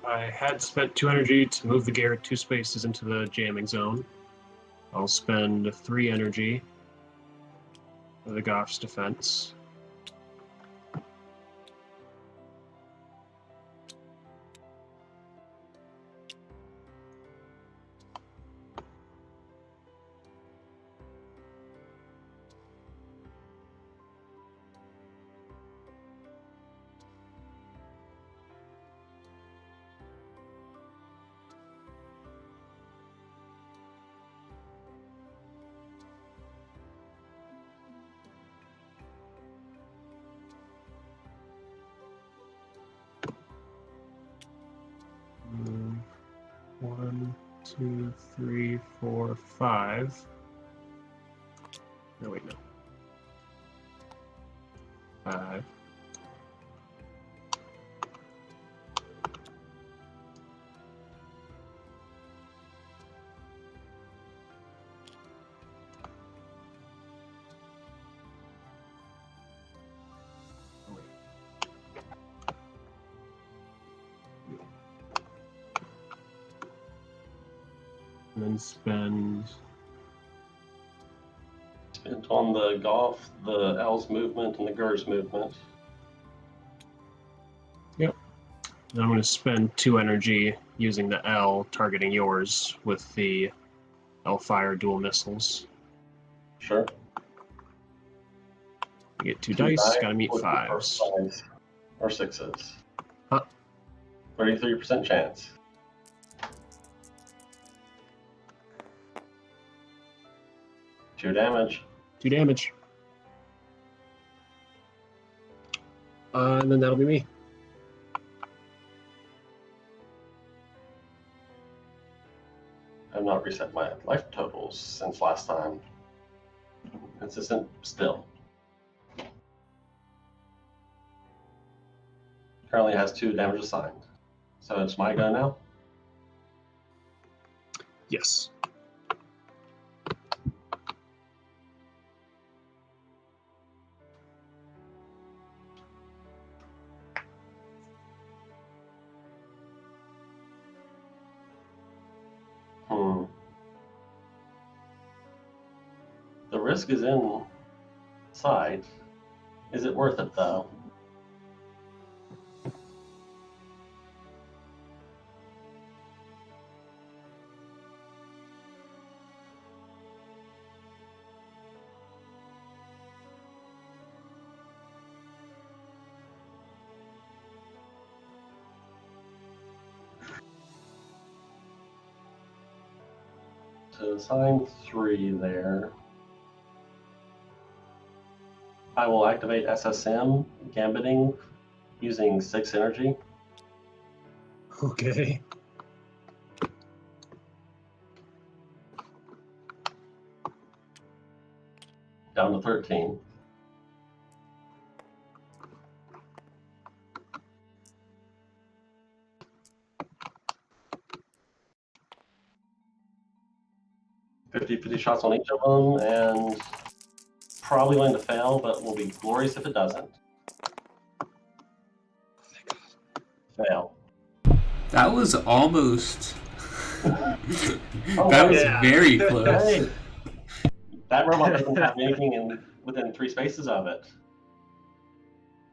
I had spent 2 energy to move the Garrett 2 spaces into the jamming zone. I'll spend 3 energy for the Goff's defense. Move 1, 2, 3, 4, 5. No, wait, no. 5. And then spend. Spent on the Goff, the L's movement, and the Gur's movement. Yep. And I'm going to spend 2 energy using the L, targeting yours with the L fire dual missiles. Sure. You get 2 dice, gotta meet looking for 5s. 5s or 6s. Huh. 33% chance. Two damage. 2 damage. And then that'll be me. I've not reset my life totals since last time. Consistent still. Currently has 2 damage assigned. So it's my go now? Yes. The risk is inside. Is it worth it though? to assign 3 there, I will activate SSM gambiting using 6 energy. Okay. Down to 13. $50 shots on each of them, and probably going to fail, but will be glorious if it doesn't. Fail. That was almost. Oh, That was yeah. very close. Hey, that robot doesn't have anything within 3 spaces of it.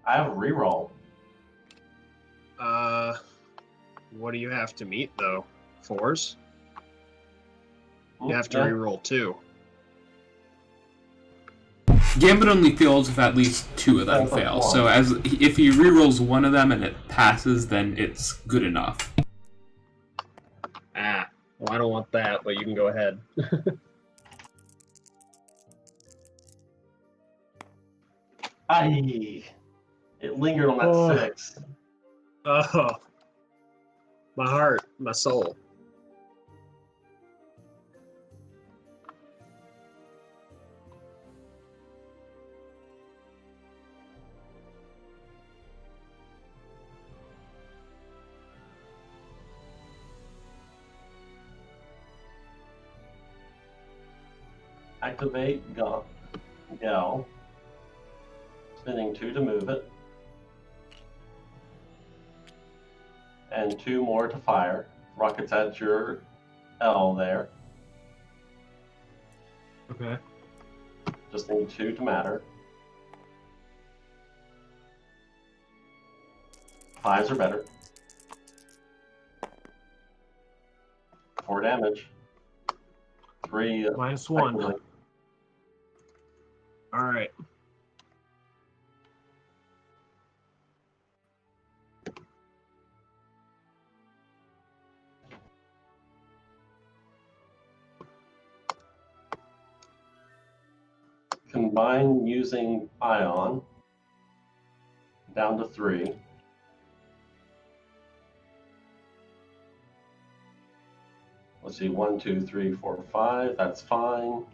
I have a reroll. What do you have to meet though? 4s? You have to Yeah. reroll 2. Gambit only fails if at least 2 of them That's a fail. one. So if he rerolls one of them and it passes, then it's good enough. Ah, well, I don't want that, but you can go ahead. Aye. It lingered on that Oh. 6. Oh, my heart, my soul. Activate Gel. Spending 2 to move it. And 2 more to fire. Rockets at your L there. Okay. Just need 2 to matter. 5s are better. 4 damage. 3 -1. effectively. All right. Combine using Ion. Down to 3. Let's see, 1, 2, 3, 4, 5. That's fine.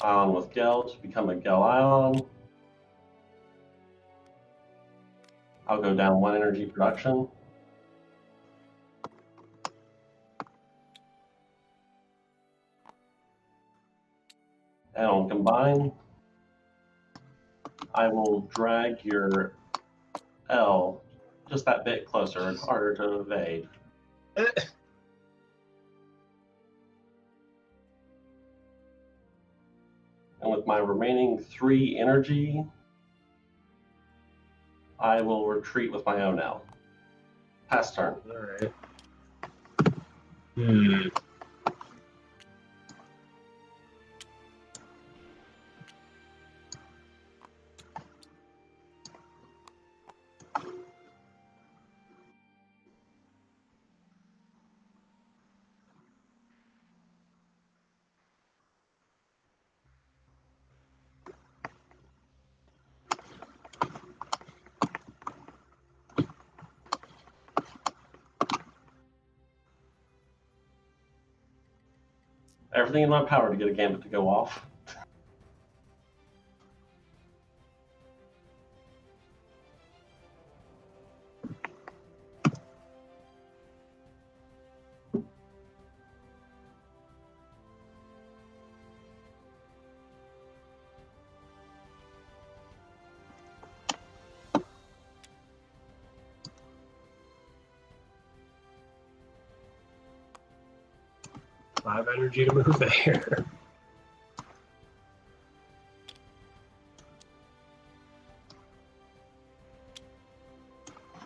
Ion with Gel to become a Gel Ion. I'll go down 1 energy production. And on Combine, I will drag your L just that bit closer. It's harder to evade. And with my remaining 3 energy, I will retreat with my own L. Pass turn. All right. Hmm. Everything in my power to get a gambit to go off. Five energy to move there.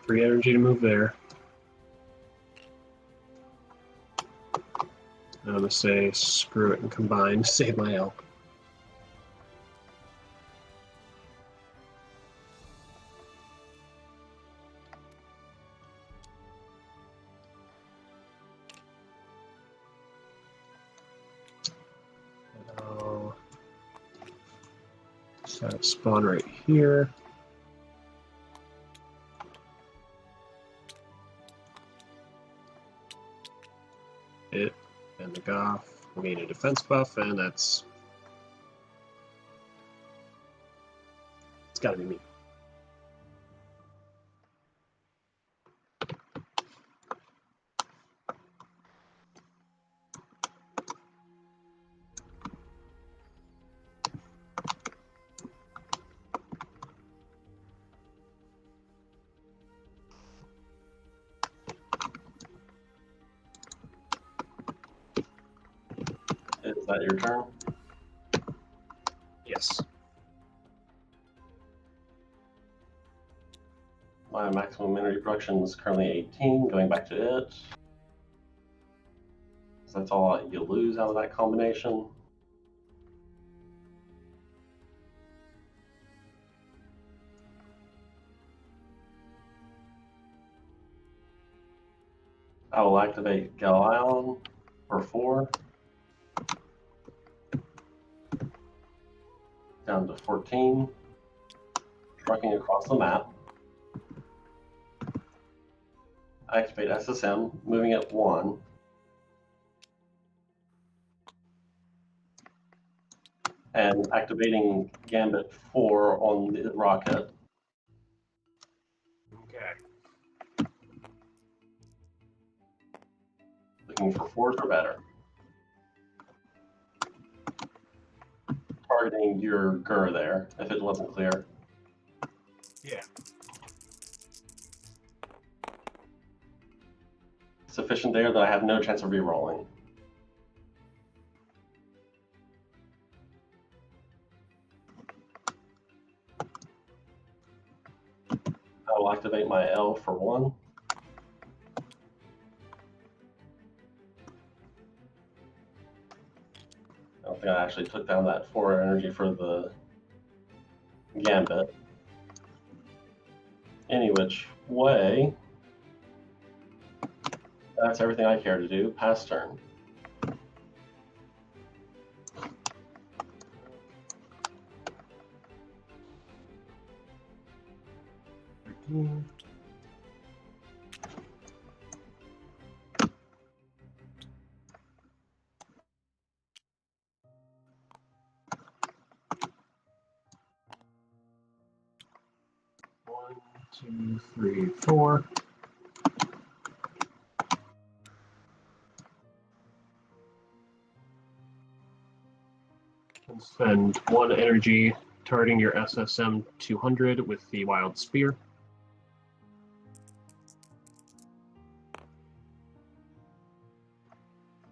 Three energy to move there. I'm gonna say screw it and combine to save my L. So I have spawn right here. It and the Goth will gain a defense buff, and it's gotta be me. Is that your turn? Yes. My maximum energy production is currently 18, going back to it. So that's all you lose out of that combination. I will activate Galion for 4. Down to 14. Trucking across the map. Activate SSM, moving it 1. And activating Gambit 4 on the rocket. Okay. Looking for 4s or better. Targeting your Gur there, if it wasn't clear. Yeah. Sufficient there that I have no chance of re-rolling. I will activate my L for 1. I don't think I actually took down that 4 energy for the Gambit. Any which way, that's everything I care to do. Pass turn. One, two, three, 4. Can spend 1 energy targeting your SSM 200 with the Wild Spear.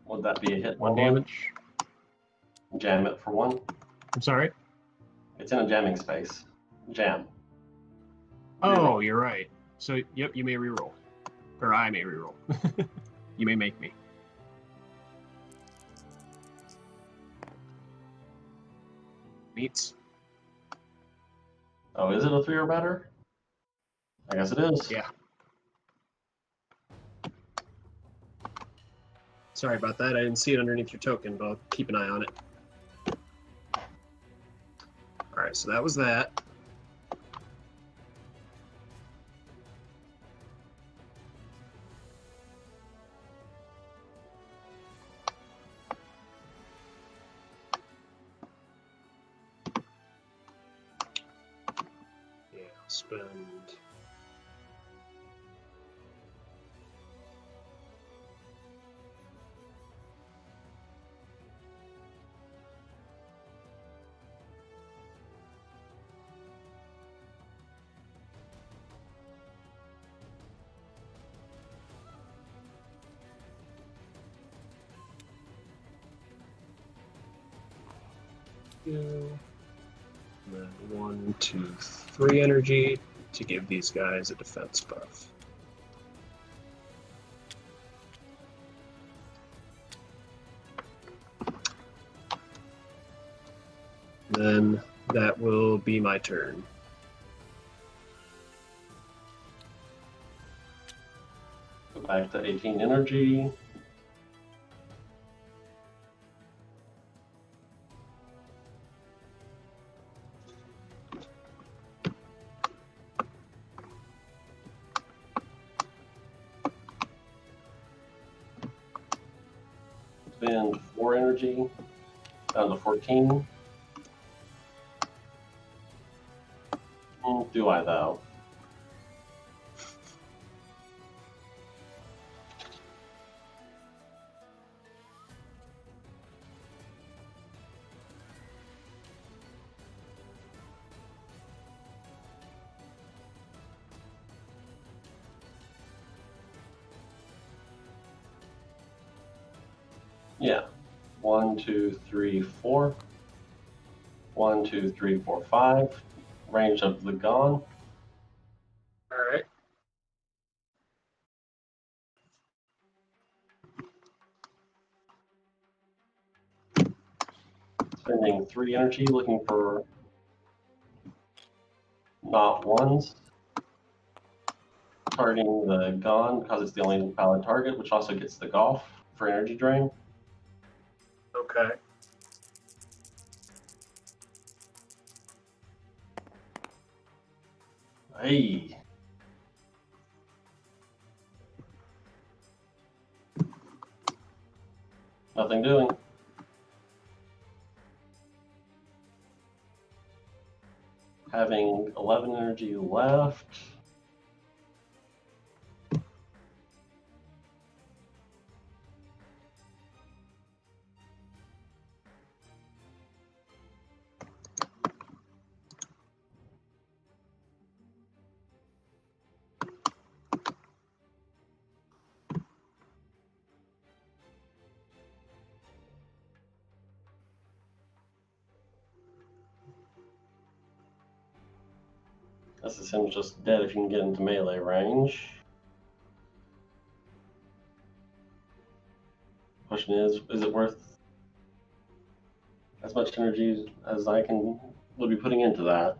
Would that be a hit? 1 damage. Jam it for 1. I'm sorry? It's in a jamming space. Jam. Oh, Reroll. you're right. So, yep, you may reroll. Or I may reroll. You may make me. Meets. Oh, is it a 3 or better? I guess it is. Yeah. Sorry about that. I didn't see it underneath your token, but I'll keep an eye on it. Alright, so that was that. Yeah, I'll spend... And then 1, 2, 3 energy to give these guys a defense buff. Then that will be my turn. Go back to 18 energy. energy down to 14. Do I, though? Yeah. 1, 2, 3, 4. 1, 2, 3, 4, 5. Range of the gone. Alright. Spending 3 energy looking for not ones. Targeting the gone because it's the only valid target, which also gets the golf for energy drain. Okay. Hey. Nothing doing. Having 11 energy left. This is him just dead if you can get into melee range. Question is it worth as much energy as I would be putting into that?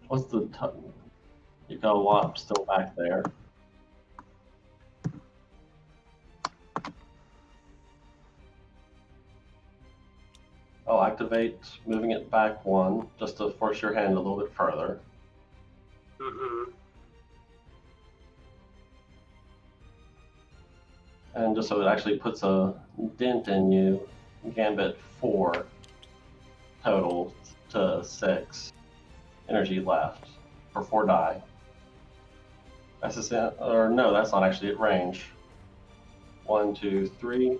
What's the you got a lot still back there. I'll activate moving it back 1 just to force your hand a little bit further. And just so it actually puts a dent in you, Gambit 4 total to 6 energy left for 4 die. That's or no, that's not actually at range. 1, 2, 3.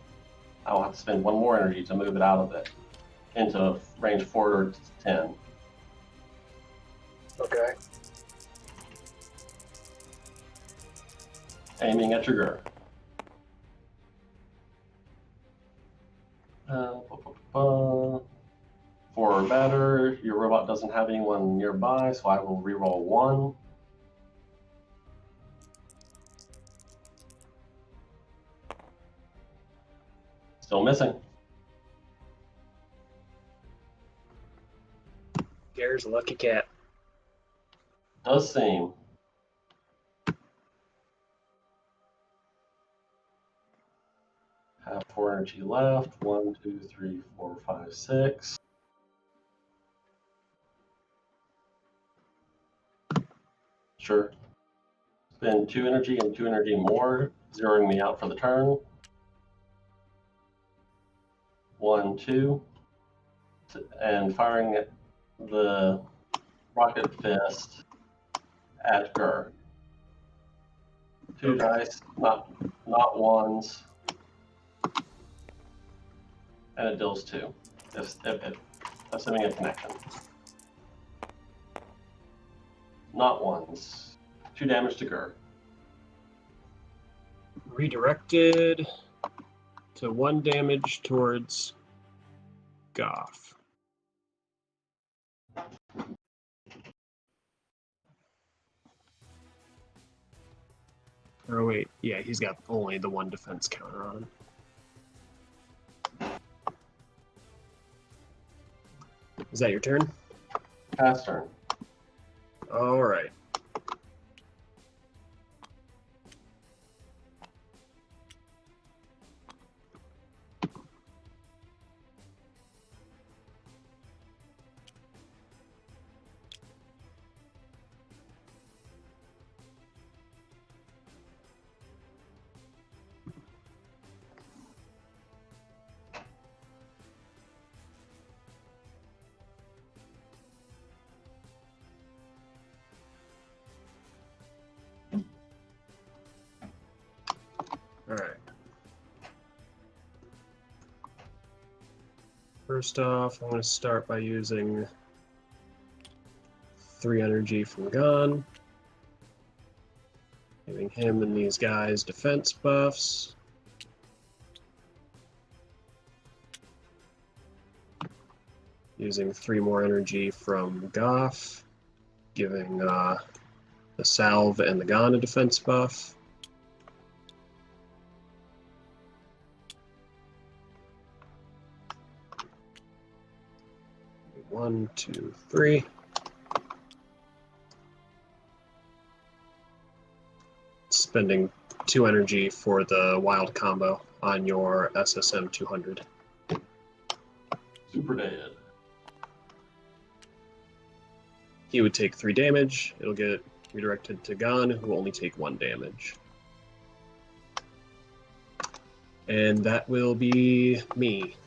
I'll have to spend 1 more energy to move it out of it into range 4 to 10. Okay. Aiming at your For or better, your robot doesn't have anyone nearby, so I will reroll 1. Still missing. Gare's a lucky cat. Does seem. Have 4 energy left. 1, 2, 3, 4, 5, 6. Sure. Spend 2 energy and 2 energy more, zeroing me out for the turn. 1, 2. And firing the rocket fist at Gur. 2 dice, not ones. And it deals 2, if assuming a connection. Not ones. 2 damage to Gur. Redirected to 1 damage towards Goff. Or wait, yeah, he's got only the 1 defense counter on him. Is that your turn? Pass turn. All right. First off, I'm going to start by using 3 energy from Gon, giving him and these guys defense buffs. Using 3 more energy from Goff, giving the Salve and the Gon a defense buff. One, two, three. Spending 2 energy for the wild combo on your SSM 200. Super dead. He would take 3 damage. It'll get redirected to Gon, who will only take 1 damage. And that will be me.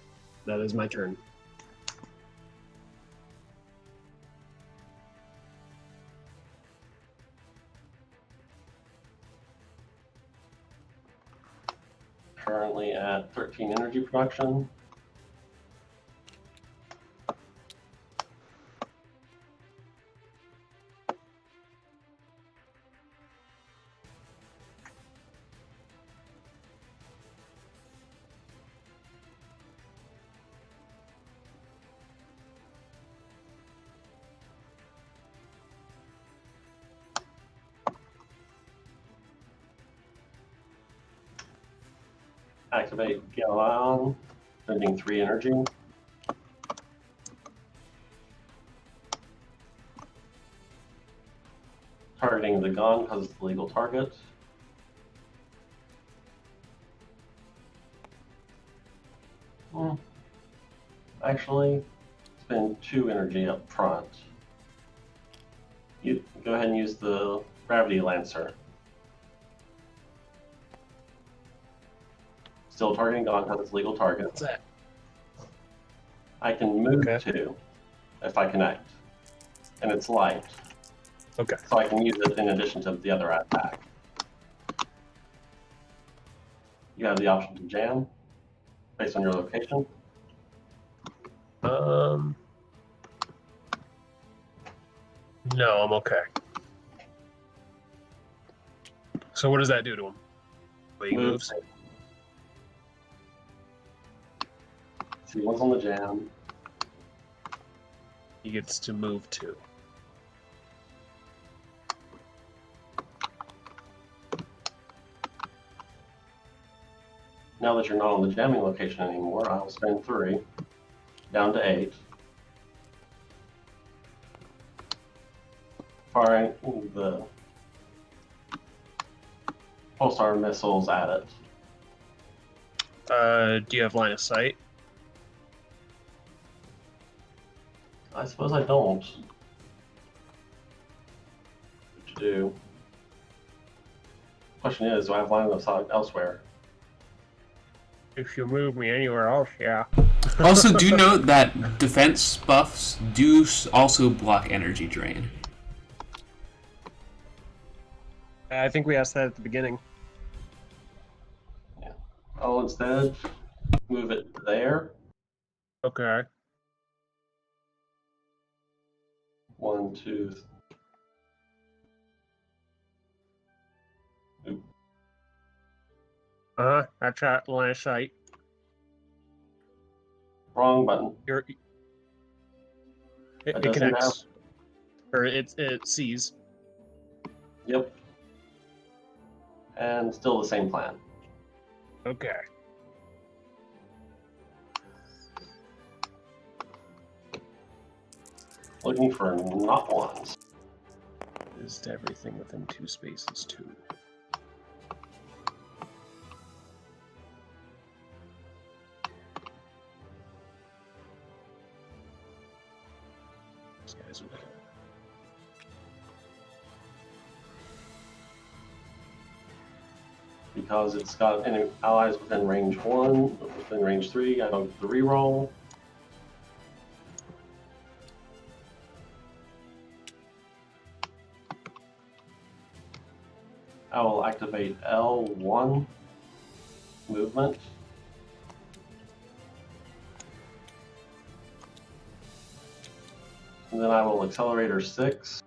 That is my turn. Currently at 13 energy production. Activate Galion, spending 3 energy. Targeting the gun because it's the legal target. Actually, spend 2 energy up front. You go ahead and use the Gravity Lancer. Still targeting Gon because it's legal target. What's that? I can move Okay. 2 if I connect. And it's light. Okay. So I can use it in addition to the other attack. You have the option to jam based on your location. No, I'm okay. So what does that do to him? Well, he moves. See, one's on the jam. He gets to move 2. Now that you're not on the jamming location anymore, I'll spend 3, down to 8. Firing the pulsar missiles at it. Do you have line of sight? I suppose I don't. What to do? Question is, do I have line of sight elsewhere? If you move me anywhere else, yeah. Also, do note that defense buffs do also block energy drain. I think we asked that at the beginning. I'll instead move it there. Okay. 1, 2. That's at line of sight. Wrong button. It doesn't connects. Or it sees. Yep. And still the same plan. Okay. Looking for not ones. Is everything within 2 spaces too? These guys are Because it's got any allies within range 1, within range 3, I don't get the reroll. I will activate L1 movement. And then I will accelerator 6.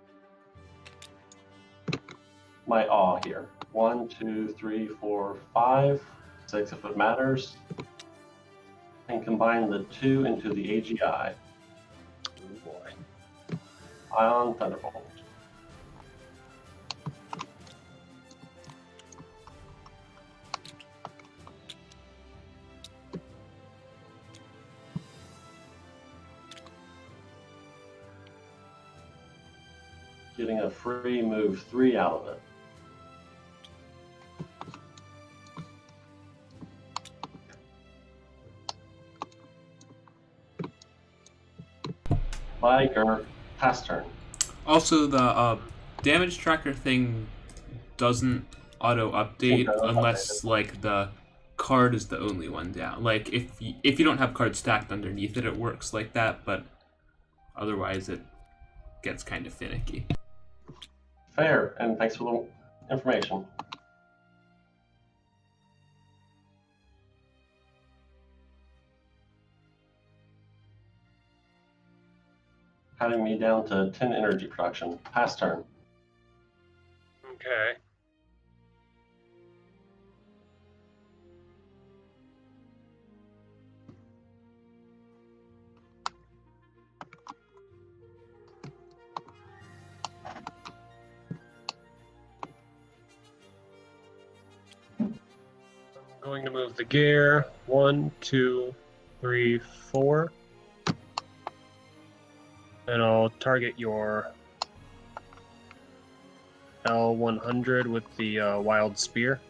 My awe here. 1, 2, 3, 4, 5, 6 if it matters. And combine the 2 into the AGI. Oh boy. Ion Thunderbolt. Getting a free move 3 out of it. Liger, pass turn. Also, the damage tracker thing doesn't auto update unless like the card is the only one down. Like if you don't have cards stacked underneath it, it works like that, but otherwise it gets kind of finicky. Fair, and thanks for the information. Cutting me down to 10 energy production. Pass turn. Okay. I'm going to move the gear 1, 2, 3, 4. And I'll target your L100 with the wild spear.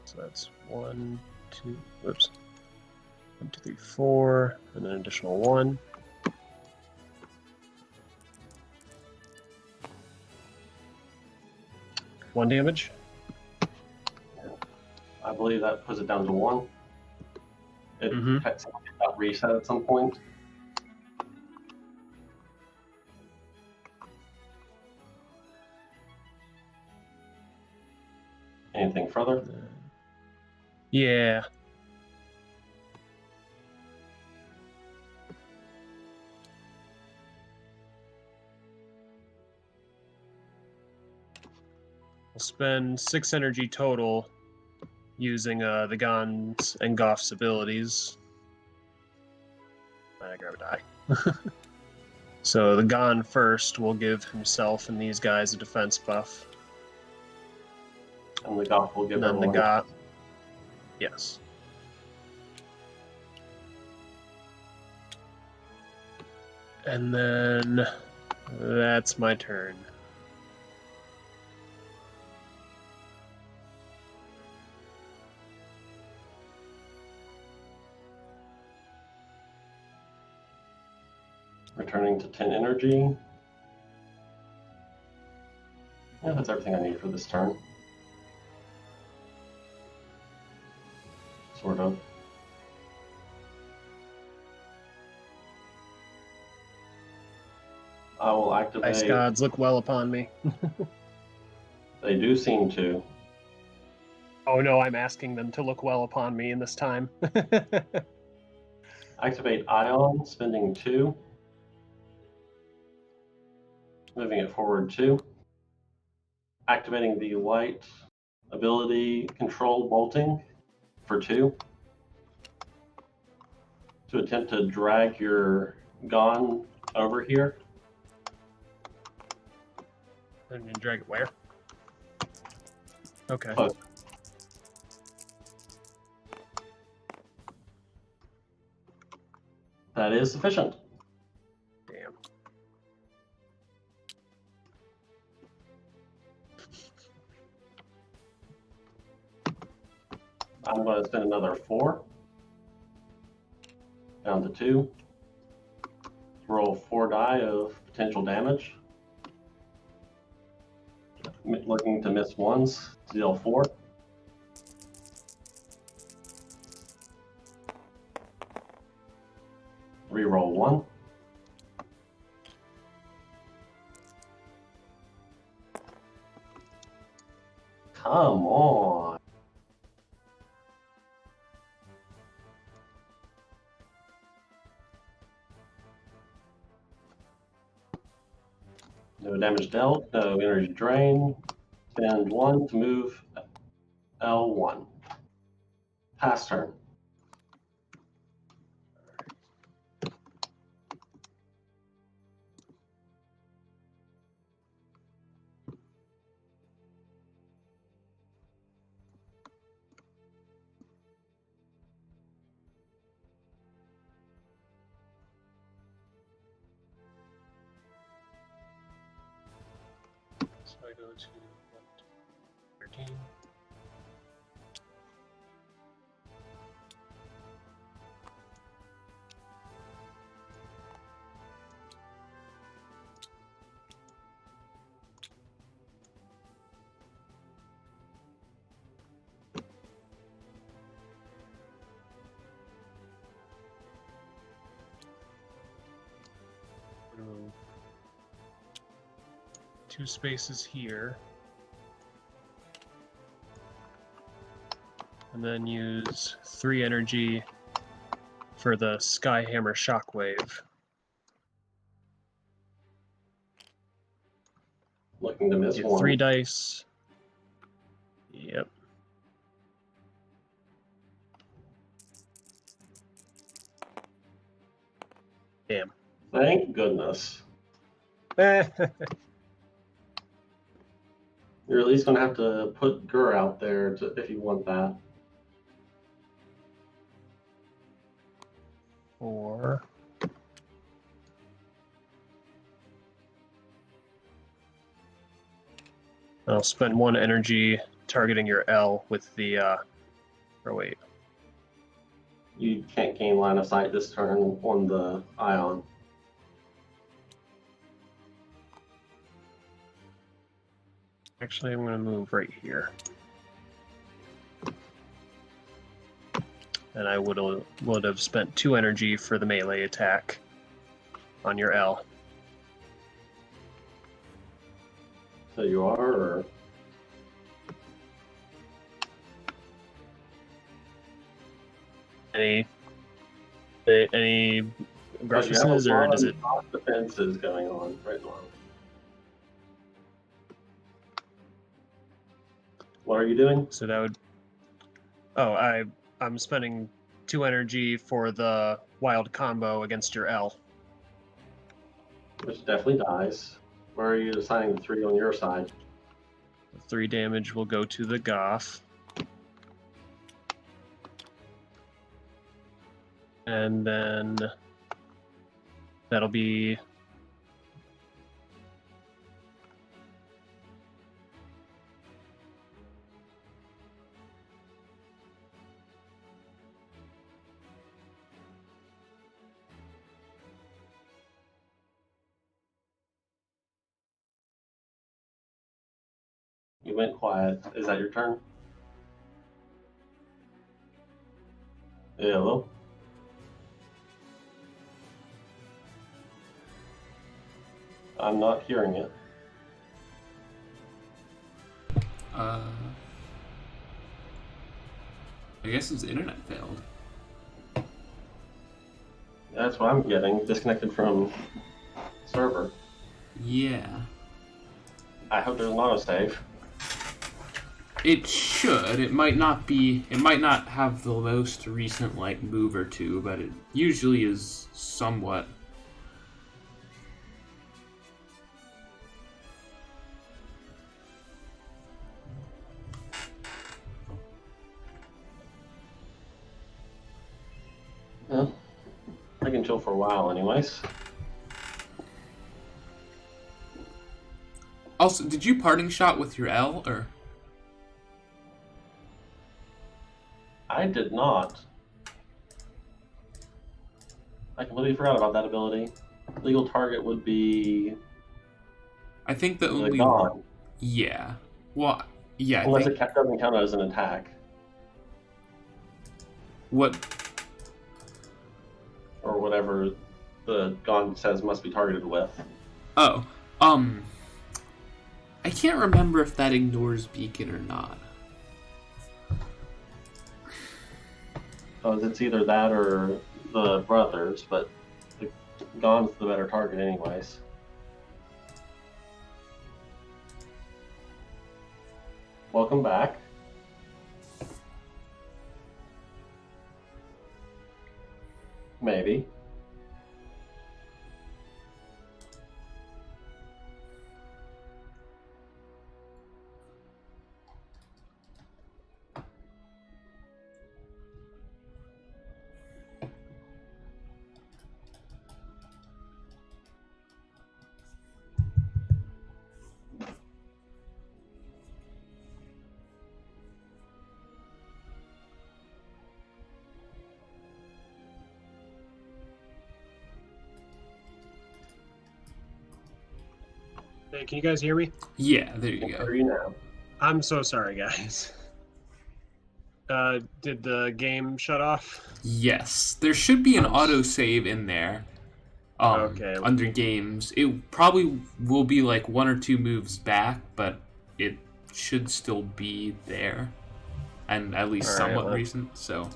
So that's 1, 2, whoops. 1, 2, 3, 4, and an additional 1. One damage. I believe that puts it down to 1. It got reset at some point. Anything further? Yeah. I'll spend 6 energy total using the Gon's and Goff's abilities. I grab a die. So the Gon first will give himself and these guys a defense buff. And the Goth will give And then the everyone Goth. Yes. And then that's my turn. returning to 10 energy. Yeah, that's everything I need for this turn. Sort of. I will activate... Ice gods look well upon me. They do seem to. Oh no, I'm asking them to look well upon me in this time. Activate Ion, spending 2. Moving it forward 2. Activating the light ability control bolting for 2. To attempt to drag your Gon over here. And then drag it where? Okay. Close. That is sufficient. Damn. I'm going to spend another 4. Down to 2. Roll 4 die of potential damage. Looking to miss ones. Deal 4. Reroll 1. Come on. No damage dealt, no energy drain. Spend 1 to move L1. Pass turn. So I go to 13. Move 2 spaces here. And then use 3 energy for the Skyhammer Shockwave. Looking to miss Get 1. 3 dice. Yep. Damn. Thank goodness. Eh. You're at least going to have to put Gur out there if you want that. 4. I'll spend 1 energy targeting your L with the, or wait. You can't gain line of sight this turn on the Ion. Actually, I'm going to move right here. And I would have spent 2 energy for the melee attack on your L. So you are, or Any you aggressiveness, have a or lot does of it? defenses going on right now. What are you doing? So that would. Oh, I'm spending 2 energy for the wild combo against your L. Which definitely dies. Where are you assigning the 3 on your side? 3 damage will go to the Goth. And then that'll be You went quiet. Is that your turn? Yeah, hello? I'm not hearing it. I guess his internet failed. That's what I'm getting. Disconnected from server. Yeah. I hope there's an autosave. It should. It might not be. It might not have the most recent move or two, but it usually is somewhat. Well, I can chill for a while, anyways. Also, did you parting shot with your L or? I did not. I completely forgot about that ability. Legal target would be I think the the only. gone, Yeah. Well, yeah. unless it doesn't count as an attack. What? Or whatever the gone says must be targeted with. Oh. I can't remember if that ignores beacon or not. It's either that or the brothers, but the Gon's the better target anyways. Welcome back. Maybe. Hey, can you guys hear me? Yeah, there you Where go. are you now? I'm so sorry, guys. Did the game shut off? Yes, there should be an I'm autosave in there. Okay. Under games, it probably will be like 1 or 2 moves back, but it should still be there, and at least All right, somewhat well. recent. So.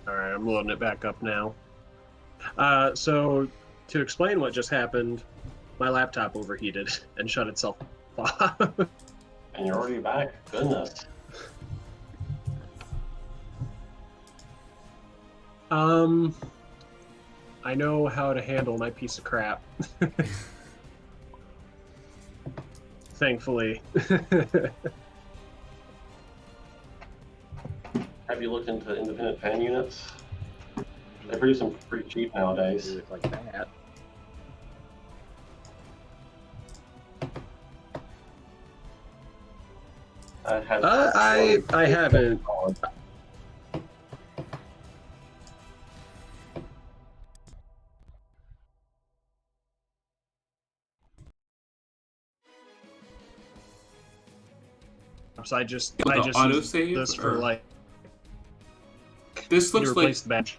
All right, I'm loading it back up now. So to explain what just happened, my laptop overheated and shut itself off. And you're already back. Goodness. I know how to handle my piece of crap. Thankfully. Have you looked into independent fan units? They produce them pretty cheap nowadays. Do it like that. I haven't. So I just The used autosave, this for or- like This to looks like replace the bench.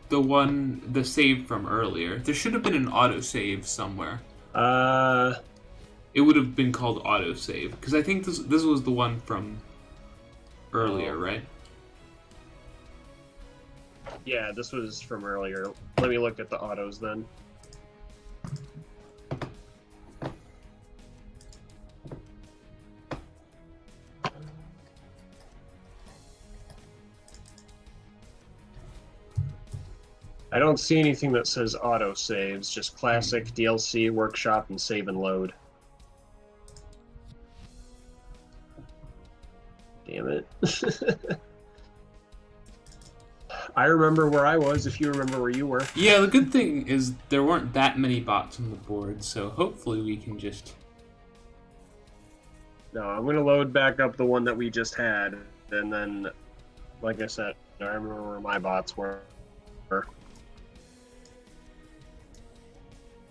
the save from earlier. There should have been an autosave somewhere. It would have been called autosave, because I think this was the one from earlier, right? Yeah, this was from earlier. Let me look at the autos then. I don't see anything that says auto saves, just classic, DLC, workshop, and save and load. Damn it. I remember where I was if you remember where you were. Yeah, the good thing is there weren't that many bots on the board, so hopefully we can just... No, I'm going to load back up the one that we just had, and then, like I said, I remember where my bots were.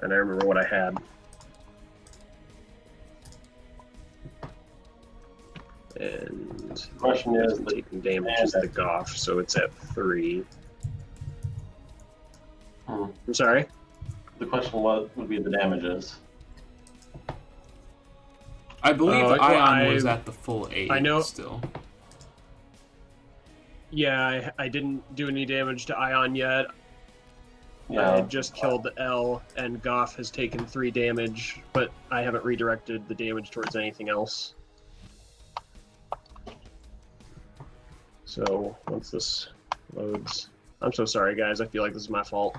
And I remember what I had. And The question is, taking damage is the Goff, so it's at 3. I'm sorry? the question would be the damages. I believe Oh, Ion was at the full 8 I know- still. Yeah, I didn't do any damage to Ion yet. I Yeah. had just killed L, and Goff has taken 3 damage, but I haven't redirected the damage towards anything else. So, once this loads... I'm so sorry, guys. I feel like this is my fault.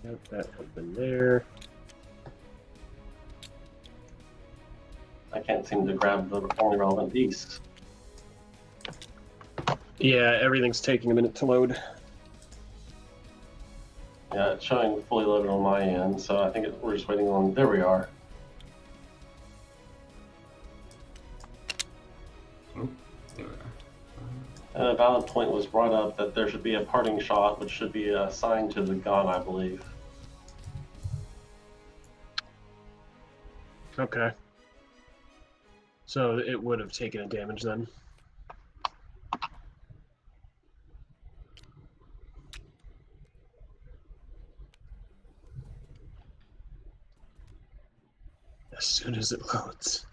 Yep, that happened there. I can't seem to grab the only relevant piece. Yeah, everything's taking a minute to load. Yeah, it's showing fully loaded on my end, so I think we're just waiting on... There we are. Oh, there we are. And a valid point was brought up that there should be a parting shot, which should be assigned to the gun, I believe. Okay. So it would have taken a damage then. As soon as it loads.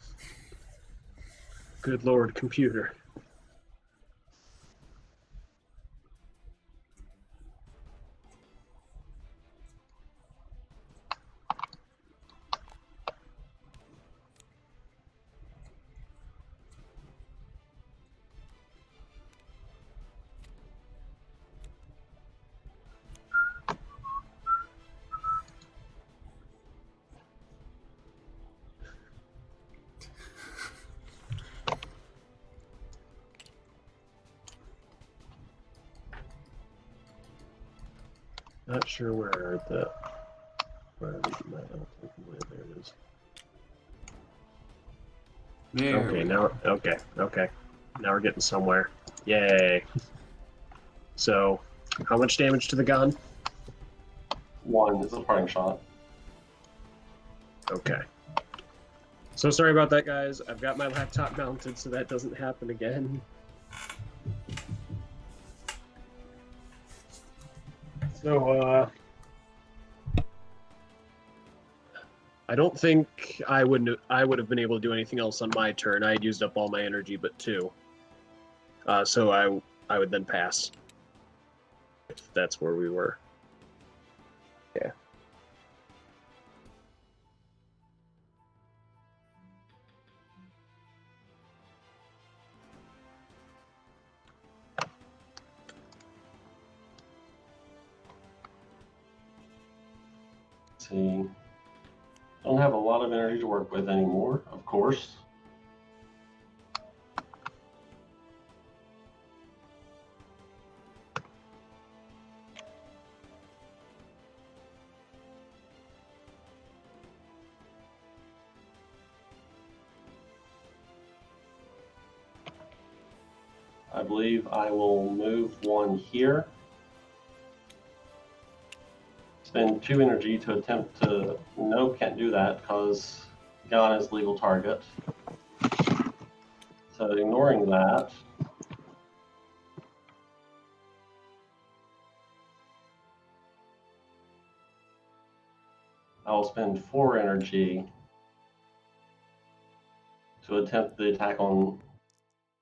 Good lord, computer. Not sure where the there it is. There Okay, we now go. okay. Now we're getting somewhere. Yay. So, how much damage to the gun? 1 is a parting shot. Okay. So sorry about that, guys. I've got my laptop mounted so that doesn't happen again. So, I don't think I would have been able to do anything else on my turn. I had used up all my energy but 2. So I would then pass. If that's where we were. Yeah. Let's see. Don't have a lot of energy to work with anymore, of course. I believe I will move 1 here. Spend 2 energy to attempt to... No, can't do that because gun is legal target. So ignoring that, I will spend 4 energy to attempt the attack on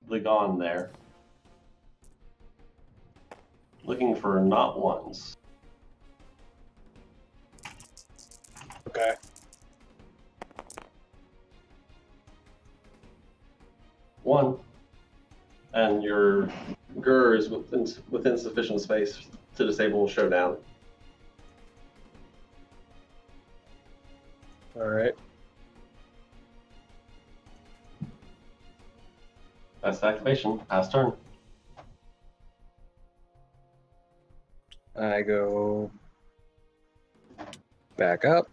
the gun there. Looking for not ones. Okay. One, and your GUR is within sufficient space to disable showdown. All right. That's the activation. Pass turn. I go back up.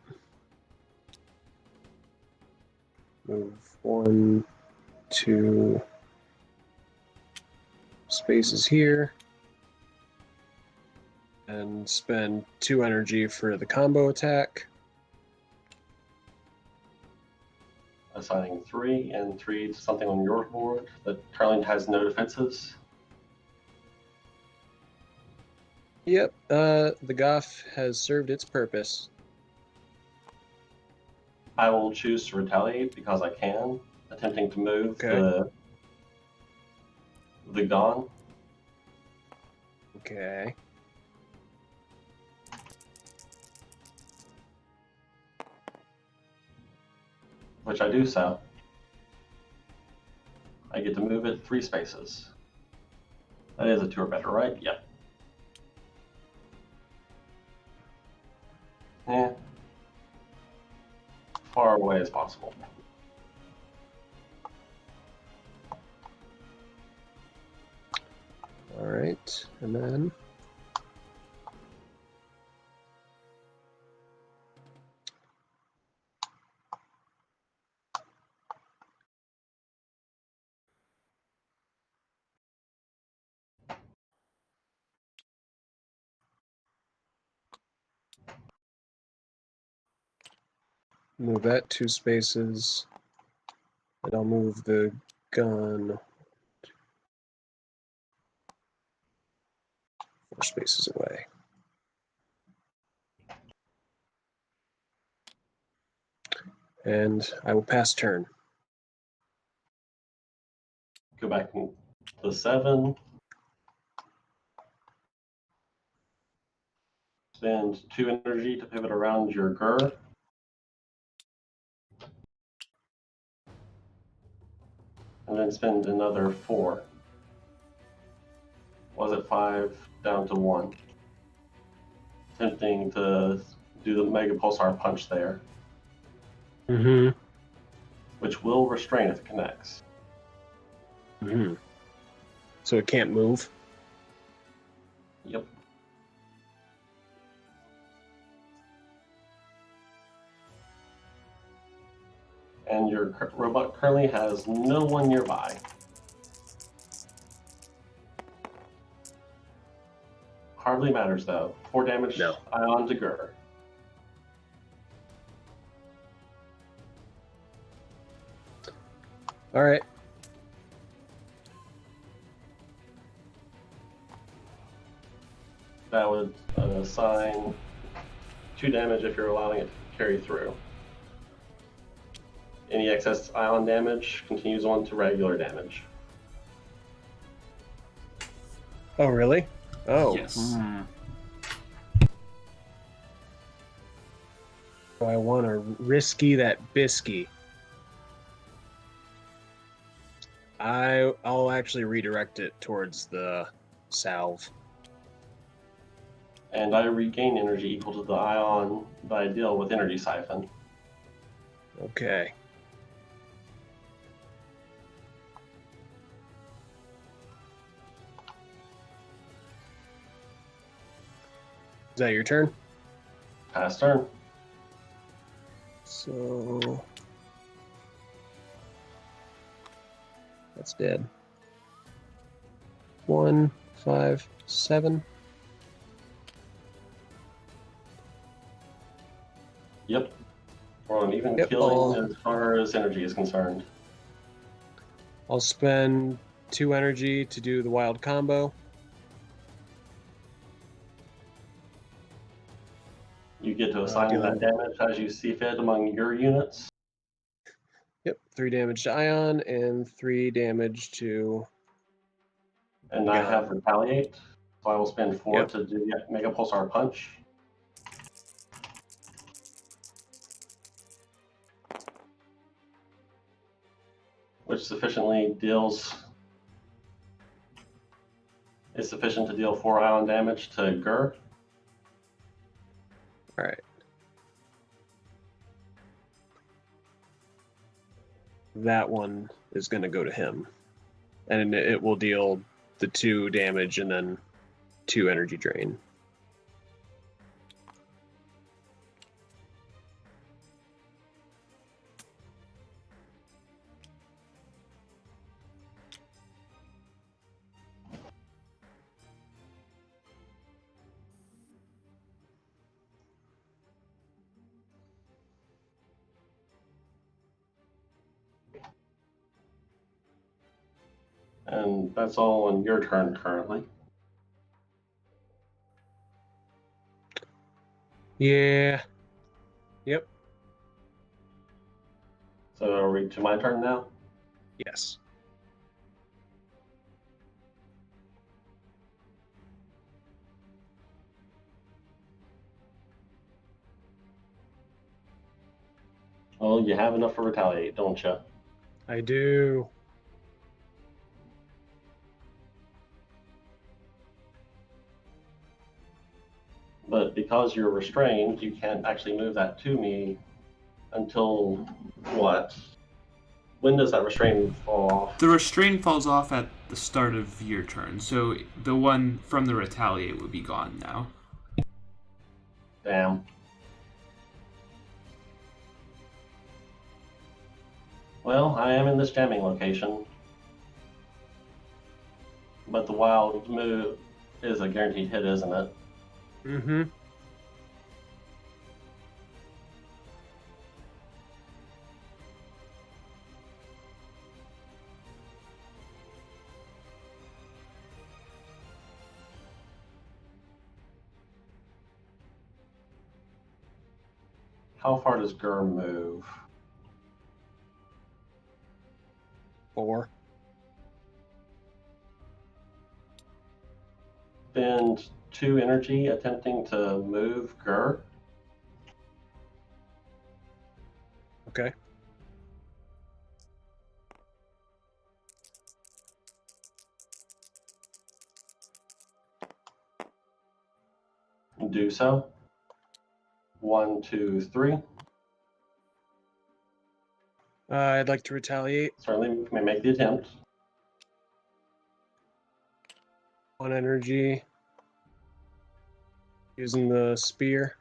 Move 1, 2 spaces here. And spend 2 energy for the combo attack. Assigning 3 and 3 to something on your board that currently has no defenses. Yep, the Goff has served its purpose. I will choose to retaliate because I can, attempting to move Okay. the gun. Okay. Which I do so. I get to move it 3 spaces. That is a 2 or better, right? Yep. Yeah. Far away as possible. All right, and then Move that 2 spaces. And I'll move the gun 4 spaces away. And I will pass turn. Go back to 7. Spend 2 energy to pivot around your Gur. And then spend another 4. Was it 5 down to 1? Attempting to do the Mega Pulsar punch there, Mm-hmm. which will restrain if it connects. Mm-hmm. So it can't move? Yep. And your robot currently has no one nearby. Hardly matters though. 4 damage No. ion to Gur. All right. That would assign 2 damage if you're allowing it to carry through. Any excess ion damage continues on to regular damage. Oh, really? Oh. Yes. Do I want to risky that bisky? I'll actually redirect it towards the salve. And I regain energy equal to the ion that I deal with Energy Siphon. Okay. Is that your turn? Pass turn. So that's dead. 1, 5, 7. Yep. We're on even Yep, killing as far as energy is concerned. I'll spend 2 energy to do the wild combo. You get to assign dealing- that damage as you see fit among your units. Yep, 3 damage to Ion and 3 damage to... And I Yeah. have Retaliate, so I will spend 4 Yep. to do the Mega Pulsar Punch. Which is sufficient to deal 4 ion damage to Gur. Alright. That one is going to go to him. And it will deal the 2 damage and then 2 energy drain. And that's all on your turn currently. Yeah. Yep. So are we to my turn now? Yes. Well, you have enough for Retaliate, don't you? I do. But because you're restrained, you can't actually move that to me until what? When does that restraint fall off? The restrain falls off at the start of your turn, so the one from the retaliate would be gone now. Damn. Well, I am in this jamming location. But the wild move is a guaranteed hit, isn't it? Mm-hmm. How far does Gur move? 4. Spend 2 energy attempting to move Gur. Okay. Do so. 1, 2, 3. I'd like to retaliate. Certainly may make the attempt. 1 energy. Using the spear.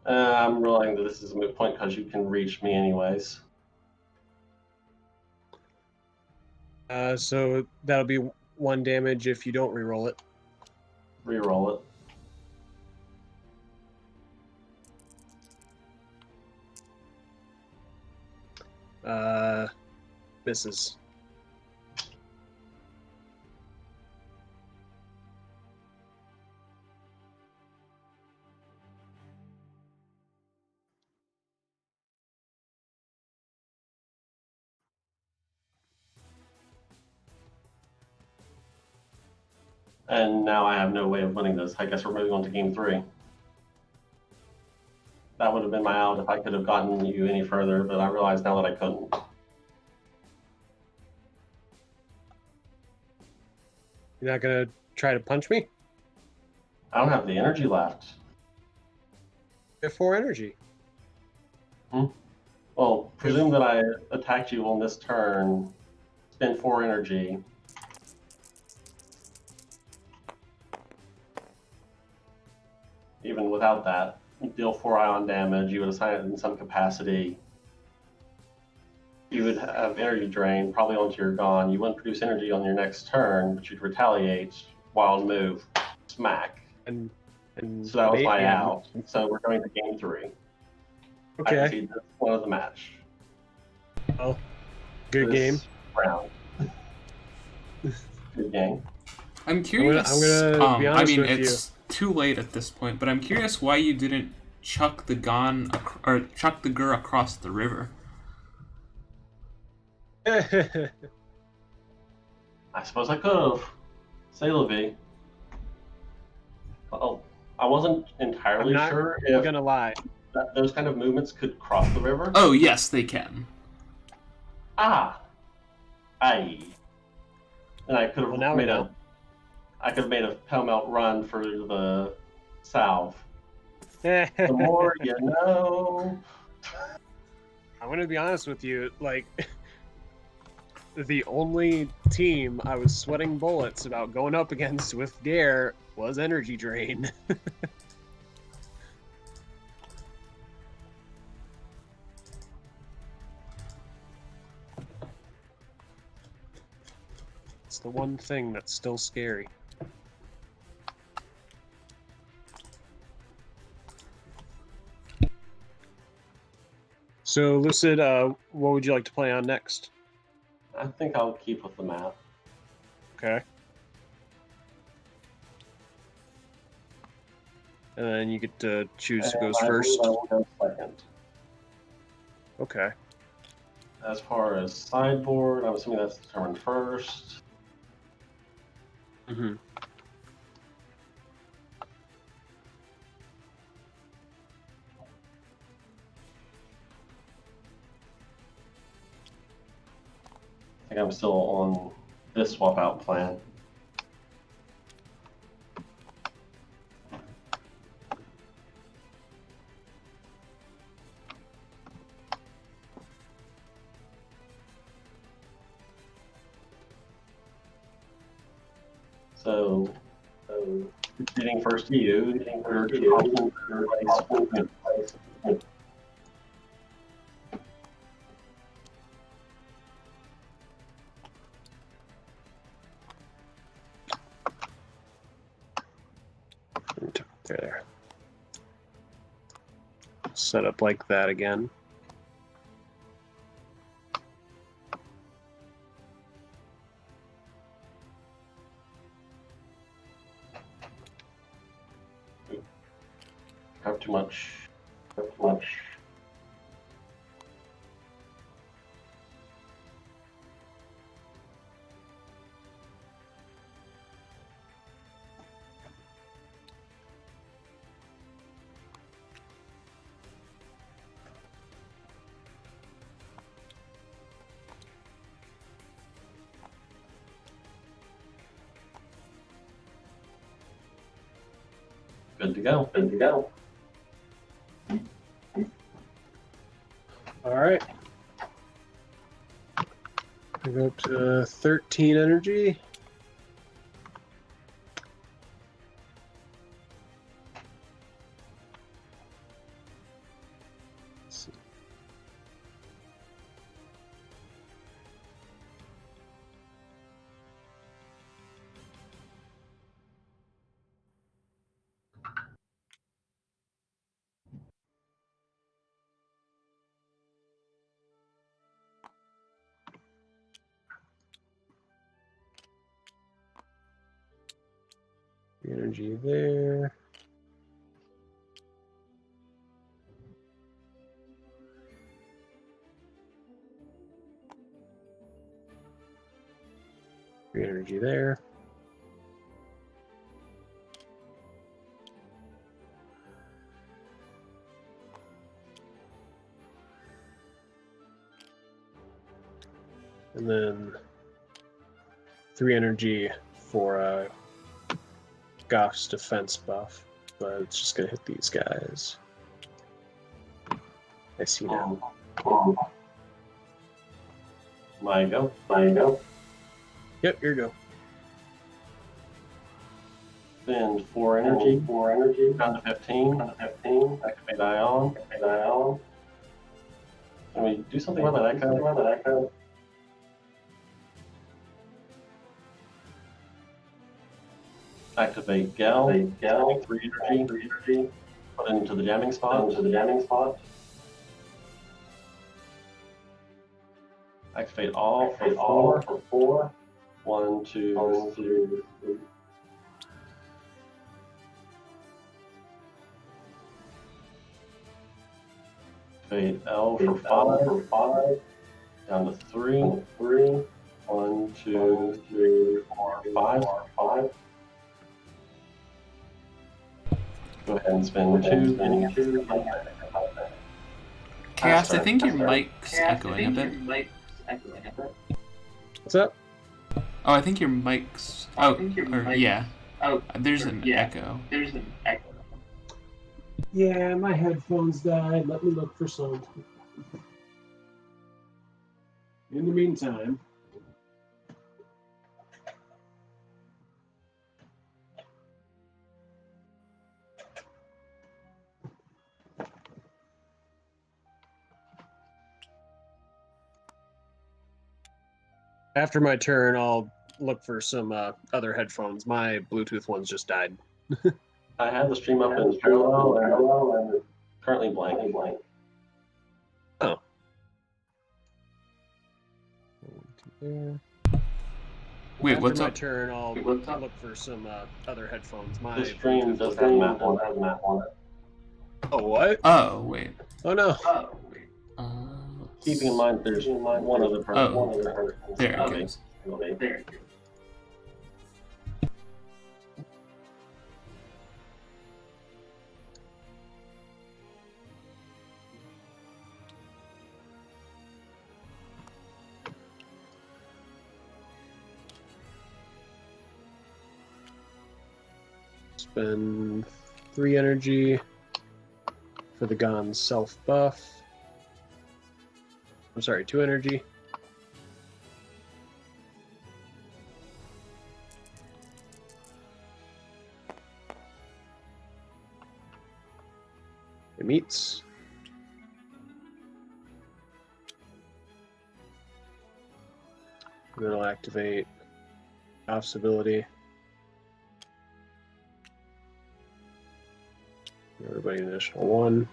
I'm realizing that this is a moot point because you can reach me anyways. So that'll be 1 damage if you don't reroll it. Reroll it. Misses. And now I have no way of winning this. I guess we're moving on to game 3. That would have been my out if I could have gotten you any further, but I realize now that I couldn't. You're not gonna try to punch me? I don't have the energy left. You have 4 energy. Well, presume that I attacked you on this turn, spend 4 energy. Even without that, deal 4 ion damage, you would assign it in some capacity. You would have energy drain, probably onto your Gon. You wouldn't produce energy on your next turn, but you'd retaliate, wild move, smack. And So that was bait my me. out. So we're going to game 3. I Okay. concede this one of the match. Oh, good This game. round. Good game. I'm curious. I'm gonna be I honest mean, with it's too late at this point, but I'm curious why you didn't chuck the or chuck the Gur across the river. you. I suppose I could have. Say la vie. Oh, I wasn't entirely I'm not sure I'm if gonna lie. those kind of movements could cross the river. Oh yes, they can. Ah, aye. And I could have Well, now we know. I could have made a pell-mell run for the south. I'm The more you know. gonna be honest with you. Like, the only team I was sweating bullets about going up against with Gare was Energy Drain. It's the one thing that's still scary. So, Lucid, what would you like to play on next? I think I'll keep with the map. Okay. And then you get to choose who goes And I first. believe I will go second. Okay. As far as sideboard, I'm assuming that's determined first. Mm-hmm. I think I'm still on this swap out plan. So getting first to you, getting third to you. There. Set up like that again. have too much. Have too much. Good to go. Good to go. All right. I go up to 13 energy. Let's see. Energy there. Energy there. And then 3 energy for Goff's defense buff, but it's just gonna hit these guys. I see now. My go. My go. Yep, here you go. Spend 4 energy. 4 energy. Down to 15. Down to 15. Activate Ion. Activate Ion. Can we do something about that echo? Activate Gel. Activate Gel. 3 energy. 3 energy. Put it into the jamming spot. Into the jamming spot. Activate all for 4. For 4. 1, 2, 3. Activate L for 5. For 5. Down to 3. 3. 1, 2, 3, 4, 5. 5. Go ahead and spend 2. Chaos, I think your mic's echoing a bit. What's up? Oh, I think your mic's... yeah. There's an echo. Yeah, my headphones died. Let me look for some. In the meantime, after my turn, I'll look for some other headphones. My Bluetooth ones just died. I had the stream up in parallel and it's currently blank. Oh. There. Wait, After what's my up? turn, I'll look for some other headphones. My This stream Bluetooth does ones not have a map on it. Oh, what? Oh, wait. Oh, no. Keeping in mind there's one other person. Oh, One other person. there it Okay. goes. Okay. There. Spend 3 energy for the Gon's self buff. I'm sorry, 2 energy. It meets. And then I'll activate Off's ability. Everybody an additional 1.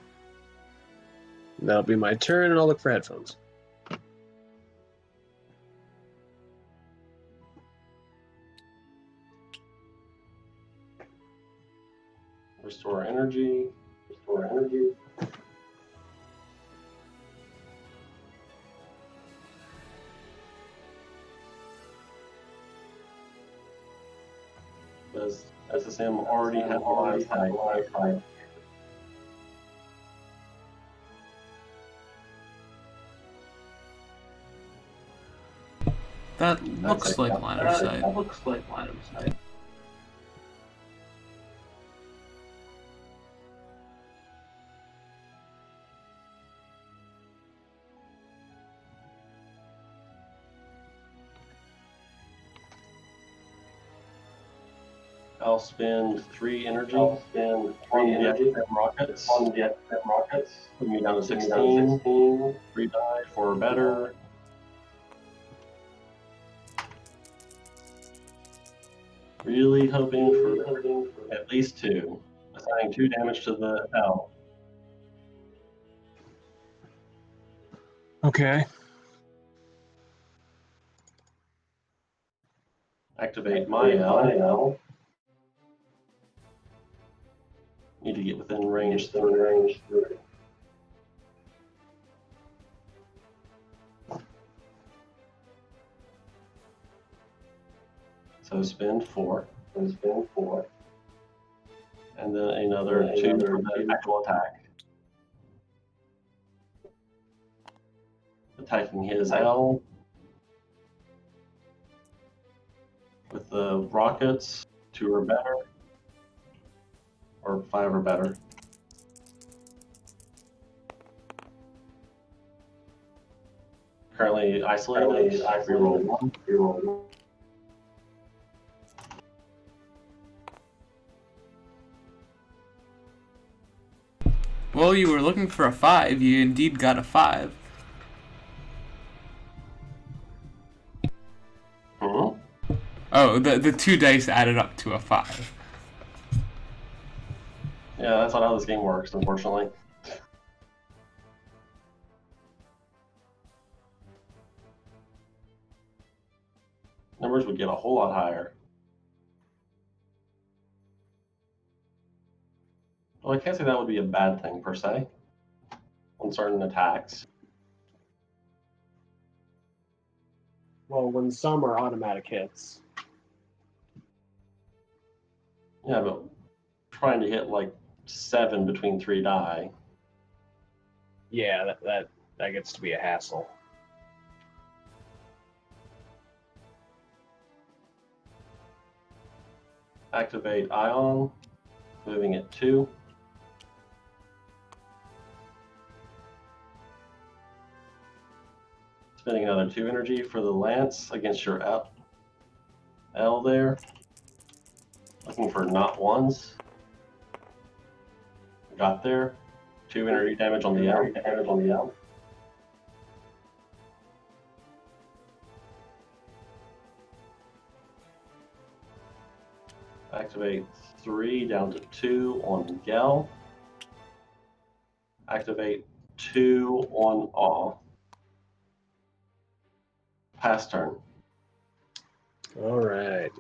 And that'll be my turn, and I'll look for headphones. Restore energy. Restore Does SSM already have line of sight? That looks like line of sight. That looks like line of sight. I'll spend 3 energy on the XM rockets. Put me down to 16. 3 die for better. Really hoping for at least 2. Assigning 2 damage to the L. Okay. Activate my L. Need to get within range 3. So spend 4. And then another 2 for the actual attack. Attacking his L. With the rockets, 2 or better. Or 5 or better. Currently isolated. Reroll 1. Well, you were looking for a 5. You indeed got a 5. Oh, the 2 dice added up to a 5. Yeah, that's not how this game works, unfortunately. Numbers would get a whole lot higher. Well, I can't say that would be a bad thing, per se, on certain attacks. Well, when some are automatic hits. Yeah, but trying to hit like 7 between 3 die. Yeah, that gets to be a hassle. Activate Ion, moving it 2. Spending another 2 energy for the Lance against your L there. Looking for not ones. Got there. 2 energy damage on the L. Activate 3 down to 2 on Gel. Activate 2 on Awe. Pass turn. All right.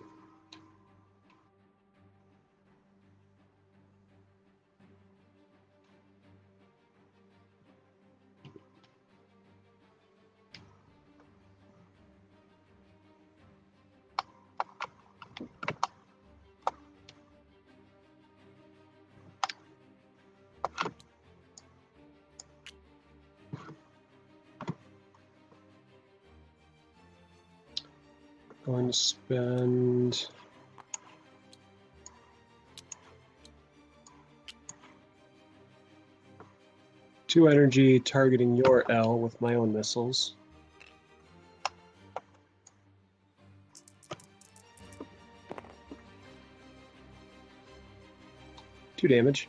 Going to spend 2 energy targeting your L with my own missiles. Two damage.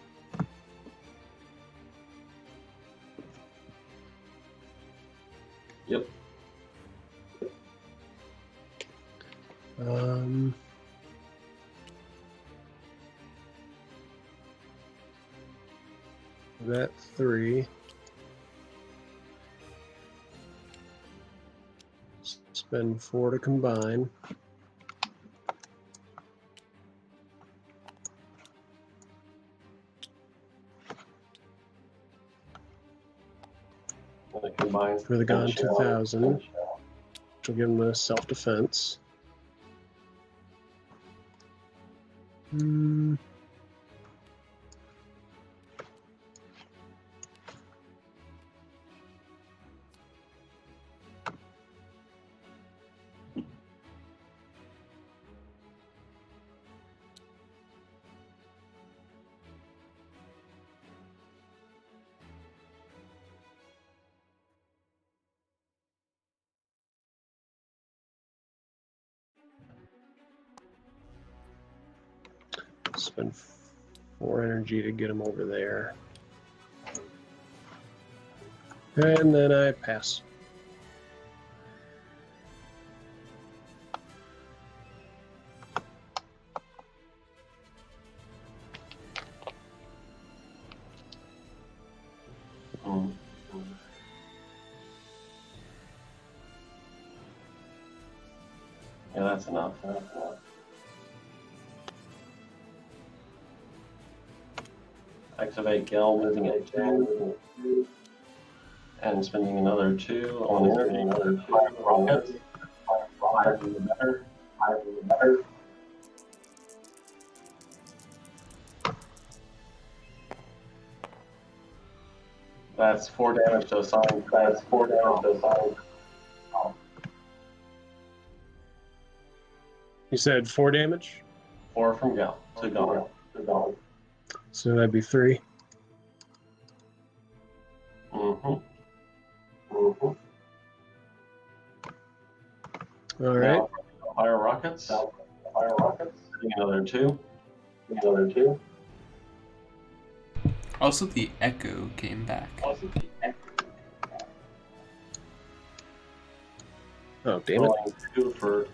Yep. That 3. Spend 4 to combine. for the Gon 2000, which will give him a self-defense. Spend 4 energy to get him over there. And then I pass. Yeah, that's enough. Activate Gel, moving it 2, and spending another 2 on another 5 rockets. 5 is better. 5 is better. That's 4 damage to assign. That's 4 damage to assign. You said 4 damage? 4 from Gel to Gon. So that'd be 3. All right. Now, fire rockets. Another 2. Also, the echo came back. Oh, damn it. 2 for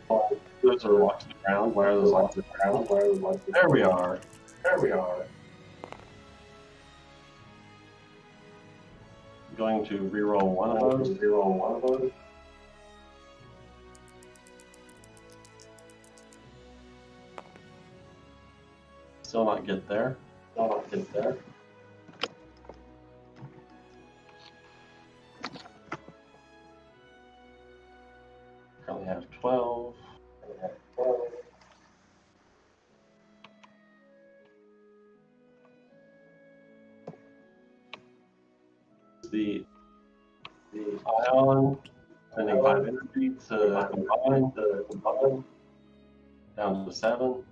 those are locked to the ground. Why are those locked to the ground? There we are. Going to reroll one of those. Still not get there. Currently have 12. The ion, spending 5 energy to combine, down to 7.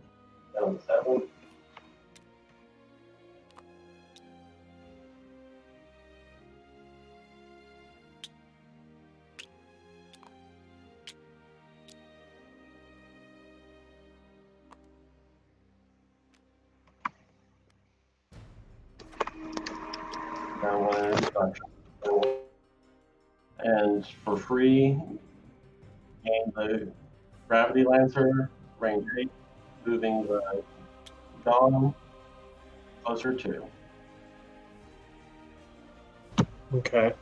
Down 1 energy reduction. And for free, gain the Gravity Lancer, range 8, moving the Gon closer to. Okay.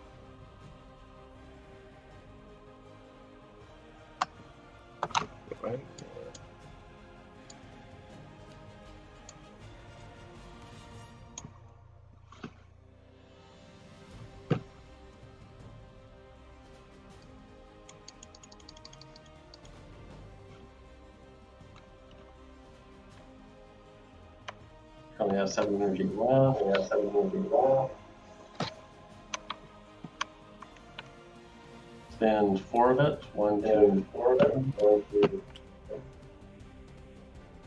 Right. Currently have 7 energy left. Spend 4 of it. 1, 2, 4.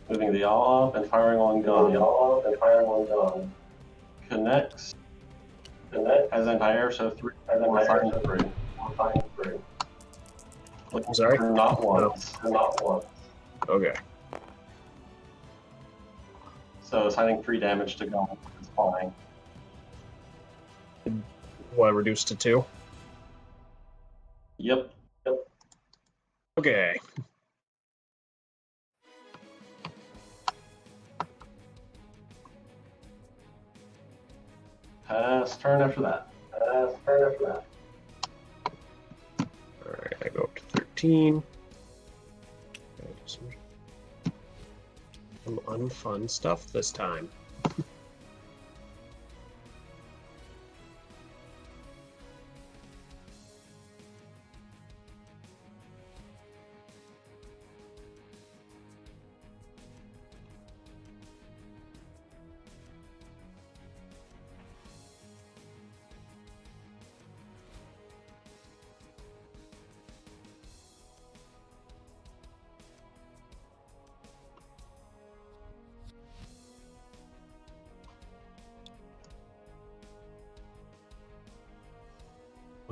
Moving the all up and firing on Gon. Connects. Has anti-air, so 3. Assign 3. I'm sorry? Not once. Okay. So assigning 3 damage to Gon is fine. What, reduced to 2? Yep. Okay. Pass turn after that. Alright, I go up to 13. Some unfun stuff this time.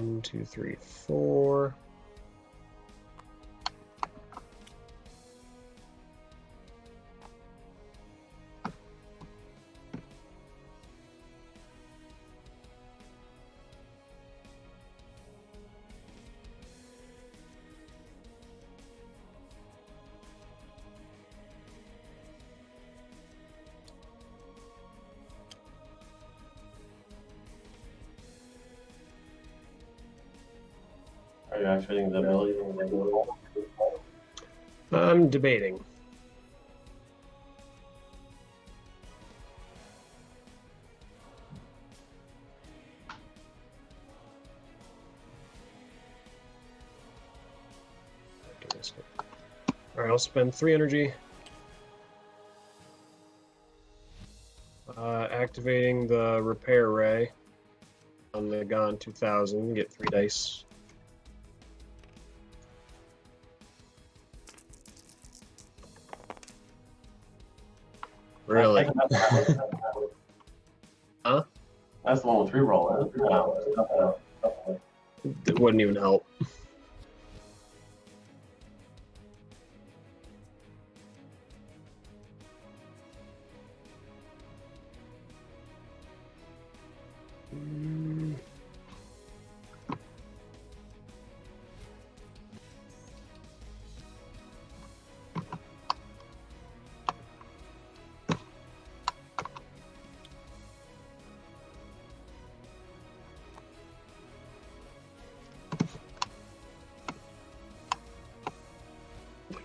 1, 2, 3, 4. Are you activating the ability? I'm debating. Alright, I'll spend 3 energy. Activating the repair ray on the Gon 2000, get 3 dice. Really? Huh? That's the one with reroll. No. It wouldn't even help.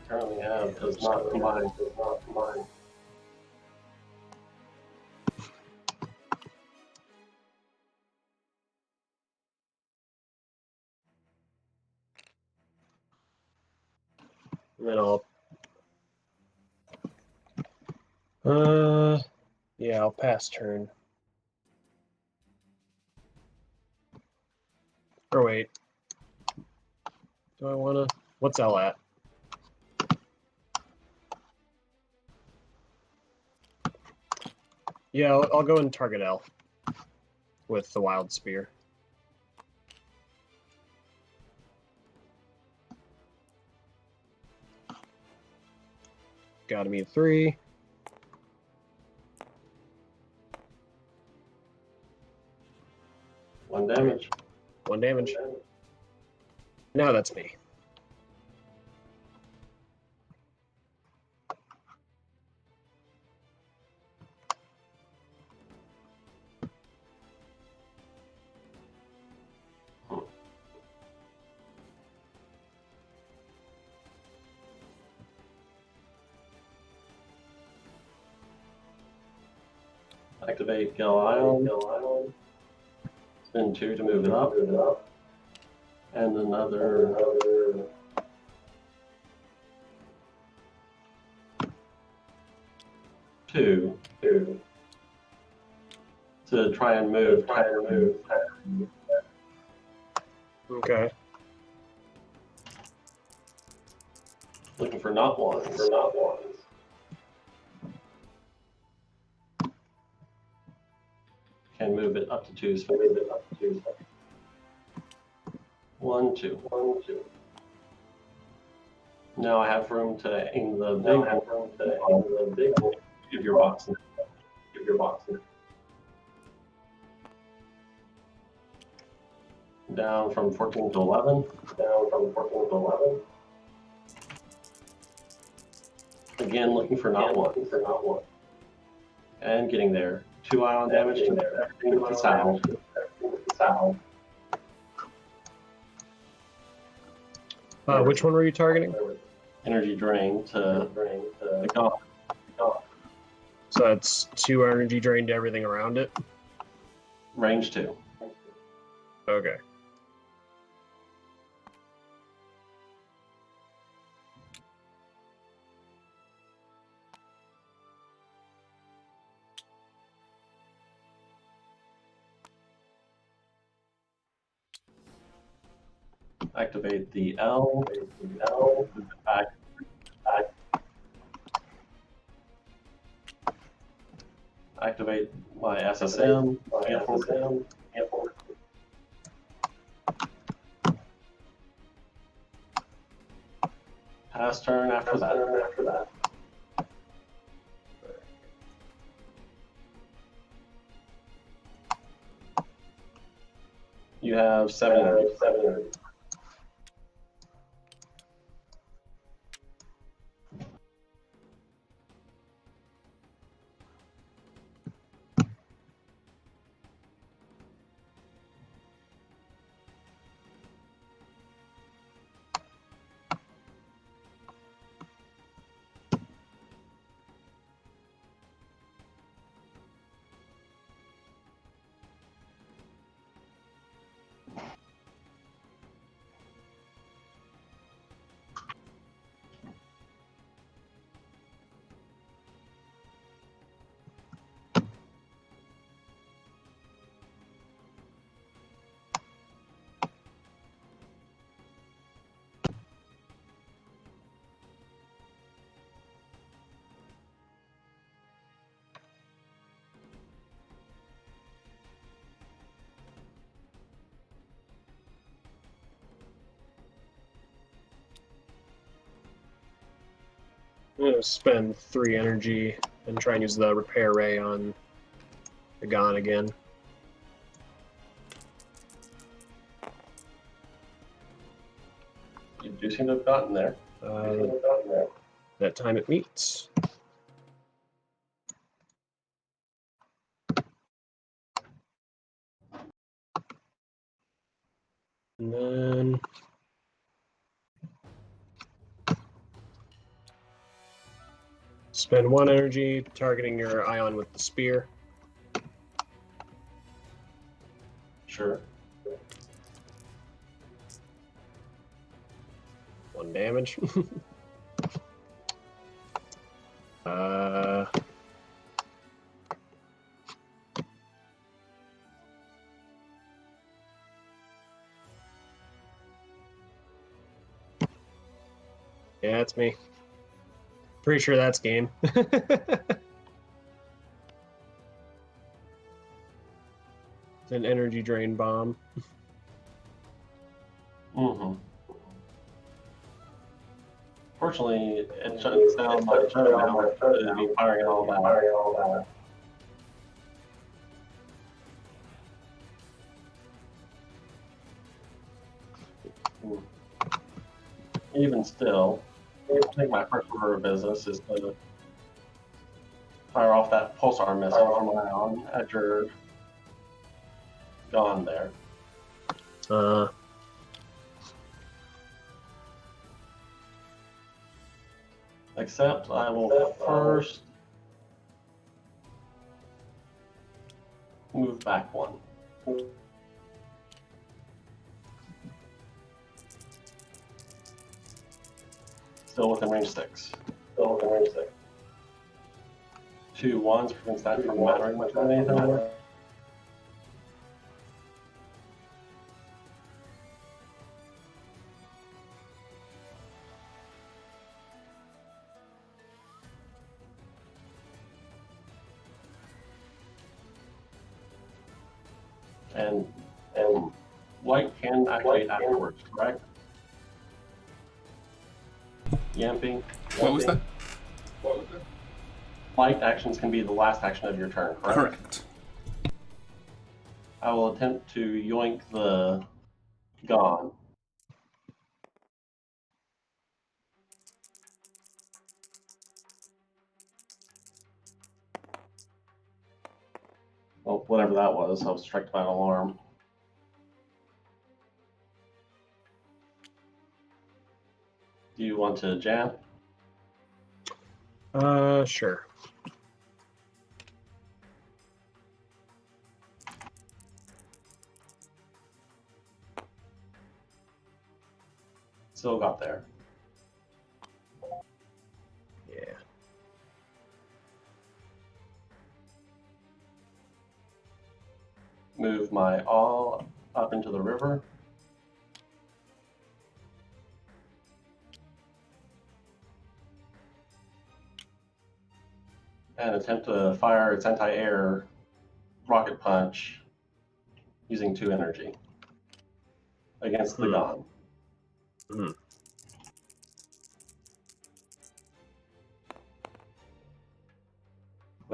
Currently have does not combine. And then yeah, I'll pass turn. Or wait. Do I wanna? What's L at? Yeah, I'll go and target L with the Wild Spear. Gotta be 3. One damage. 1 damage. Now that's me. Activate Gel Ion. Spin 2 to move it up. And another. Two to try and move. Okay. Looking for not ones. Can move it up to 2. So move it up to 2. 1, 2. Now I have room to aim the big one. Give your box. Down from 14 to 11. Again, looking for not one. And getting there. 2 ion damage to everything with the sound. Which one were you targeting? Energy drain to the Gon. So that's 2 energy drain to everything around it? Range 2. Okay. Activate the L. Back. Activate my SSM. Pass turn after that. You have 7 energy. I'm going to spend 3 energy and try and use the repair ray on the Gon again. You do seem to have gotten there. That time it meets. And then spend 1 energy targeting your ion with the spear. Sure. 1 damage. Yeah, it's me. Pretty sure that's game. It's an energy drain bomb. Mm-hmm. Fortunately, it shuts down my turn now. It'll be firing all that. Even still, I think my first order of business is to fire off that pulsar missile from around at your Gon there. Except I will first move back 1. Still within range 6. 2 1s prevents that from mattering much of anything. And light can activate afterwards, correct? Yamping. What was that? Light actions can be the last action of your turn, correct? Correct. I will attempt to yoink the Gon. Well, whatever that was, I was struck by an alarm. Do you want to jab? Sure. Still got there. Yeah. Move my all up into the river. And attempt to fire its anti-air rocket punch using 2 energy against the Gon.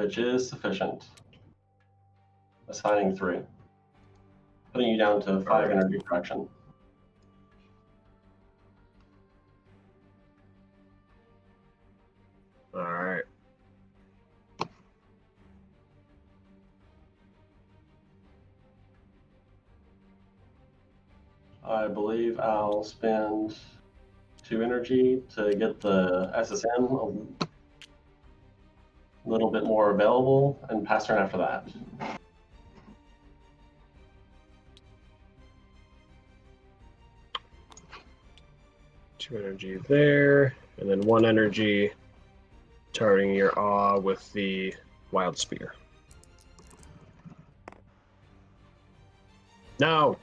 which is sufficient. Assigning 3. Putting you down to 5 Alright. energy fraction. Alright. I believe I'll spend 2 energy to get the SSM a little bit more available and pass turn after that. Two energy there, and then 1 energy targeting your awe with the wild spear. No!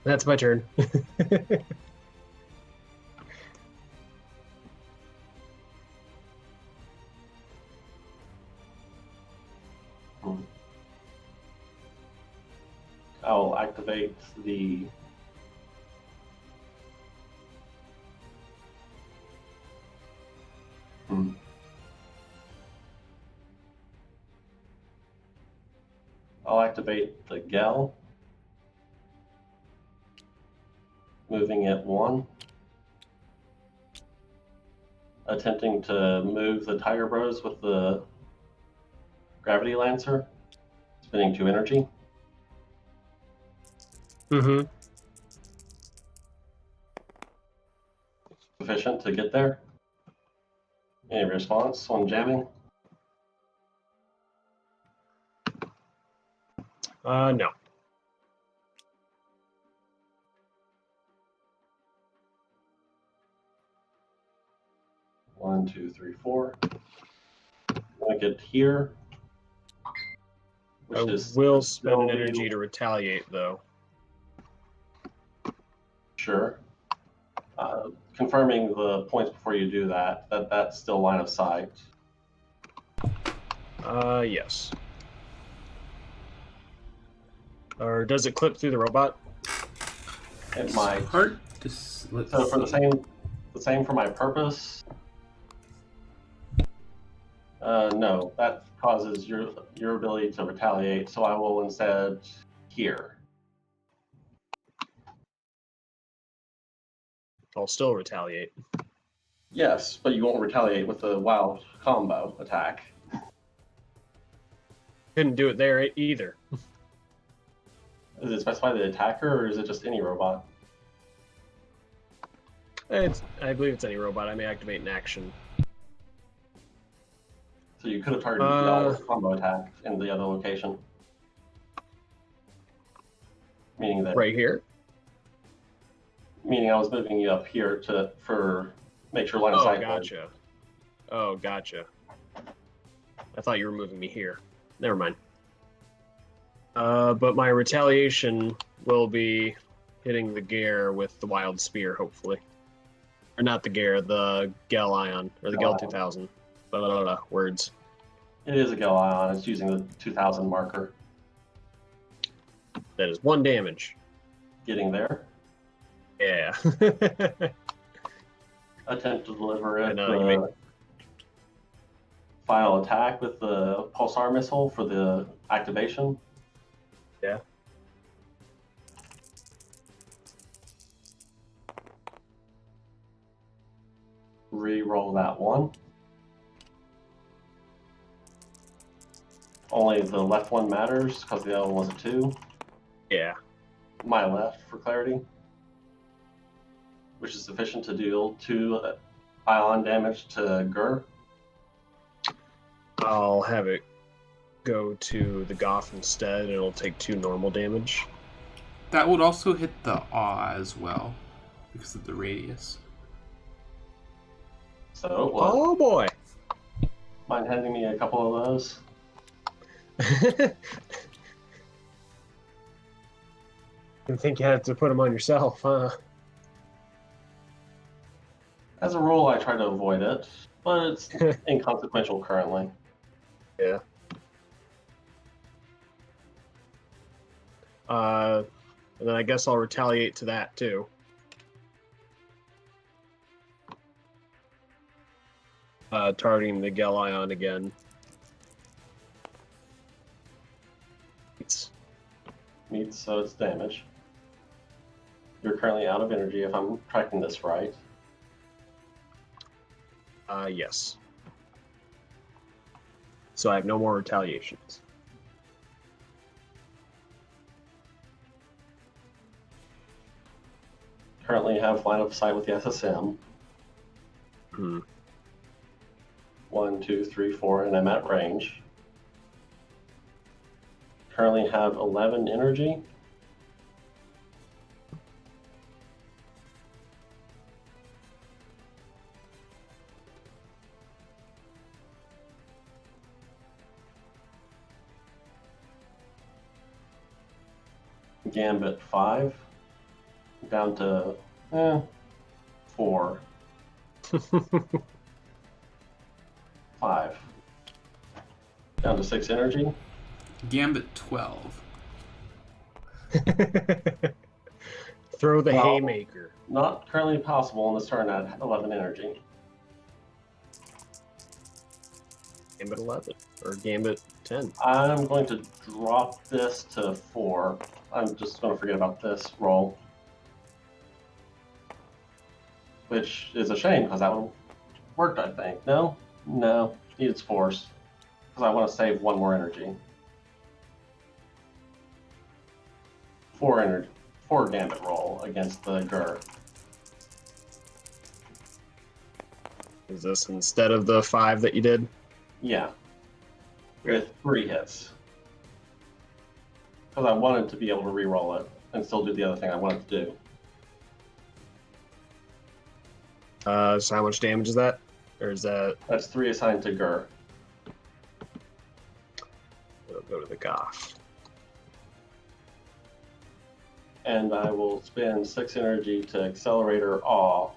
That's my turn. I'll activate the I'll activate the Gel, moving it 1. Attempting to move the Tiger Bros with the Gravity Lancer, spending 2 energy. Mm-hmm. Sufficient to get there. Any response on jamming? No. One, two, three, 4. I'm gonna get here. I will spend an energy to retaliate, though. Sure. Confirming the points before you do that, that's still line of sight. Yes. Or does it clip through the robot? It might. Hurt. Just let's So for see. the same for my purpose. No, that causes your ability to retaliate. So I will instead here. I'll still retaliate. Yes, but you won't retaliate with the wild combo attack. Couldn't do it there either. Does it specify the attacker, or is it just any robot? I believe it's any robot. I may activate an action. So you could have targeted the other combo attack in the other location. Meaning that Right here? Meaning I was moving you up here for make sure line of sight. Gotcha. Oh, gotcha. I thought you were moving me here. Never mind. But my retaliation will be hitting the Gare with the Wild Spear, hopefully. Or not the Gare, the Gel Ion, or the Gel 2000. Blah, blah, blah, blah, words. It is a Gel Ion. It's using the 2000 marker. That is 1 damage. Getting there. Yeah. Attempt to deliver it. You may... Final attack with the Pulsar missile for the activation. Yeah. Re-roll that 1. Only the left one matters because the other one was a 2. Yeah. My left for clarity, which is sufficient to deal 2 ion damage to Gur. I'll have it go to the Goth instead, and it'll take 2 normal damage. That would also hit the awe as well, because of the radius. So, Oh boy! mind handing me a couple of those? You think you have to put them on yourself, huh? As a rule, I try to avoid it, but it's inconsequential currently. Yeah. And then I guess I'll retaliate to that too. Targeting the Gelion again. Meets, so it's damage. You're currently out of energy, if I'm tracking this right. Yes. So I have no more retaliations. Currently have line of sight with the SSM. Hmm. 1, 2, 3, 4, and I'm at range. Currently have 11 energy. Gambit 5. Down to 4. 5. Down to 6 energy. Gambit 12. Throw the Well, haymaker. Not currently possible on this turn at 11 energy. Gambit 11 or Gambit 10. I'm going to drop this to 4. I'm just going to forget about this roll. Which is a shame, because that would have worked, I think. No? No. Needs force. Because I want to save 1 more energy. 4 energy. 4 gambit roll against the Gur. Is this instead of the 5 that you did? Yeah. With 3 hits. Because I wanted to be able to re-roll it and still do the other thing I wanted to do. So how much damage is that? Or is that... That's 3 assigned to Gur. It'll go to the Goth. And I will spend 6 energy to Accelerator Awe.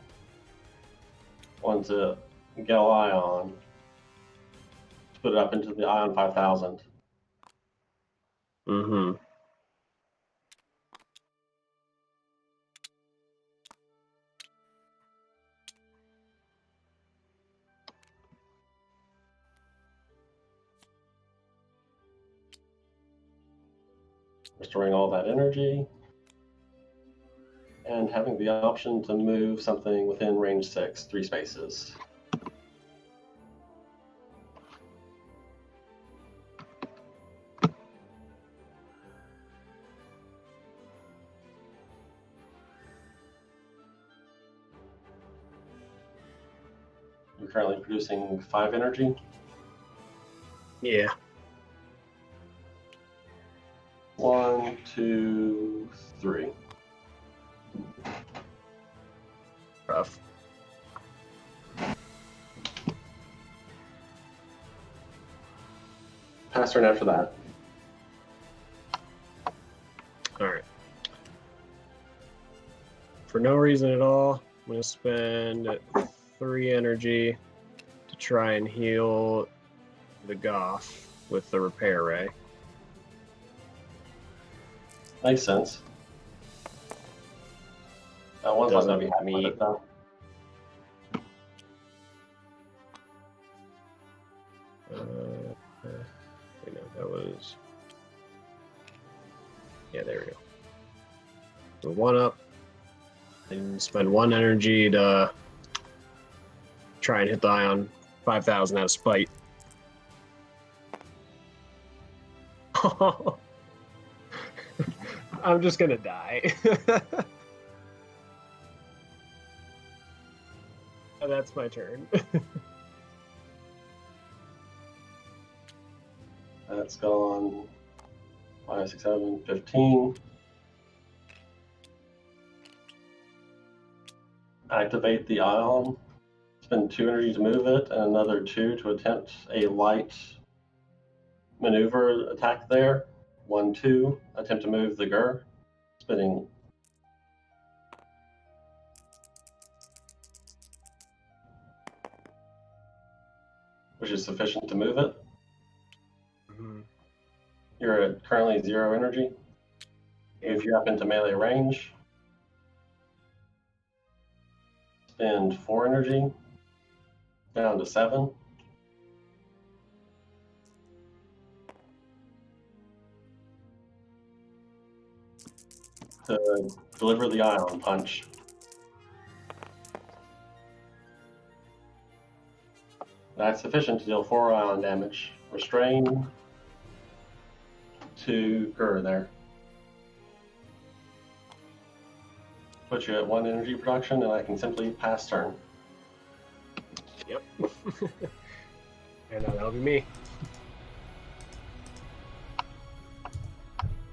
1 to Gel Ion. To put it up into the Ion 5000. Mm-hmm. Restoring all that energy. And having the option to move something within range 6, 3 spaces. You're currently producing 5 energy. Yeah. 1, 2, 3. Rough. Pass turn after that. Alright. For no reason at all, I'm going to spend 3 energy to try and heal the Goth with the Repair Ray. Makes sense. That one's not going to be happy with Doesn't it, though. You know, that was... Yeah, there we go. So 1 up. And spend 1 energy to try and hit the Ion 5000 out of spite. I'm just gonna die. And that's my turn. That's gone 5, 6, 7, 15. Activate the Ion. Spend 2 energy to move it, and another 2 to attempt a light maneuver attack there. 1, 2. Attempt to move the Gur. Spending which is sufficient to move it. Mhm. You're at currently 0 energy. If you happen to melee range, spend 4 energy down to 7. To deliver the ion punch. That's sufficient to deal 4 ion damage. Restrain to Gur there. Put you at 1 energy production, and I can simply pass turn. Yep. And that'll be me.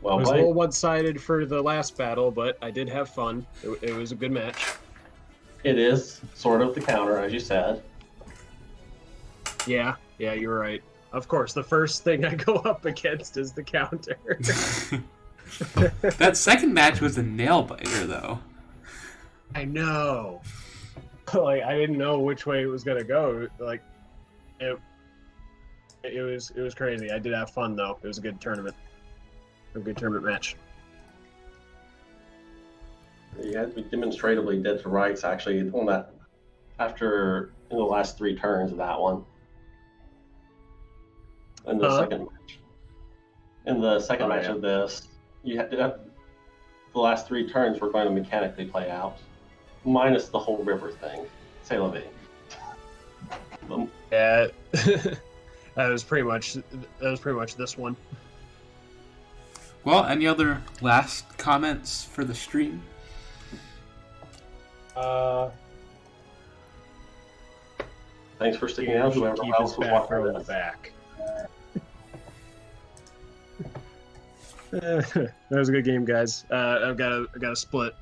Well It was a played. little one-sided for the last battle, but I did have fun. It was a good match. It is sort of the counter, as you said. Yeah, you were right. Of course, the first thing I go up against is the counter. That second match was a nail biter, though. I know. Like, I didn't know which way it was gonna go. Like, it was crazy. I did have fun though. It was a good tournament. A good tournament match. You had to be demonstrably dead to rights, actually, on that after in the last 3 turns of that one. In the second match. In the second match of this, you had to have the last 3 turns were going to mechanically play out, minus the whole river thing. C'est la vie. Yeah, that was pretty much this one. Well, any other last comments for the stream? Thanks for sticking out. Whoever Keep his else was back row in watching the this. back. That was a good game, guys. I've got a split.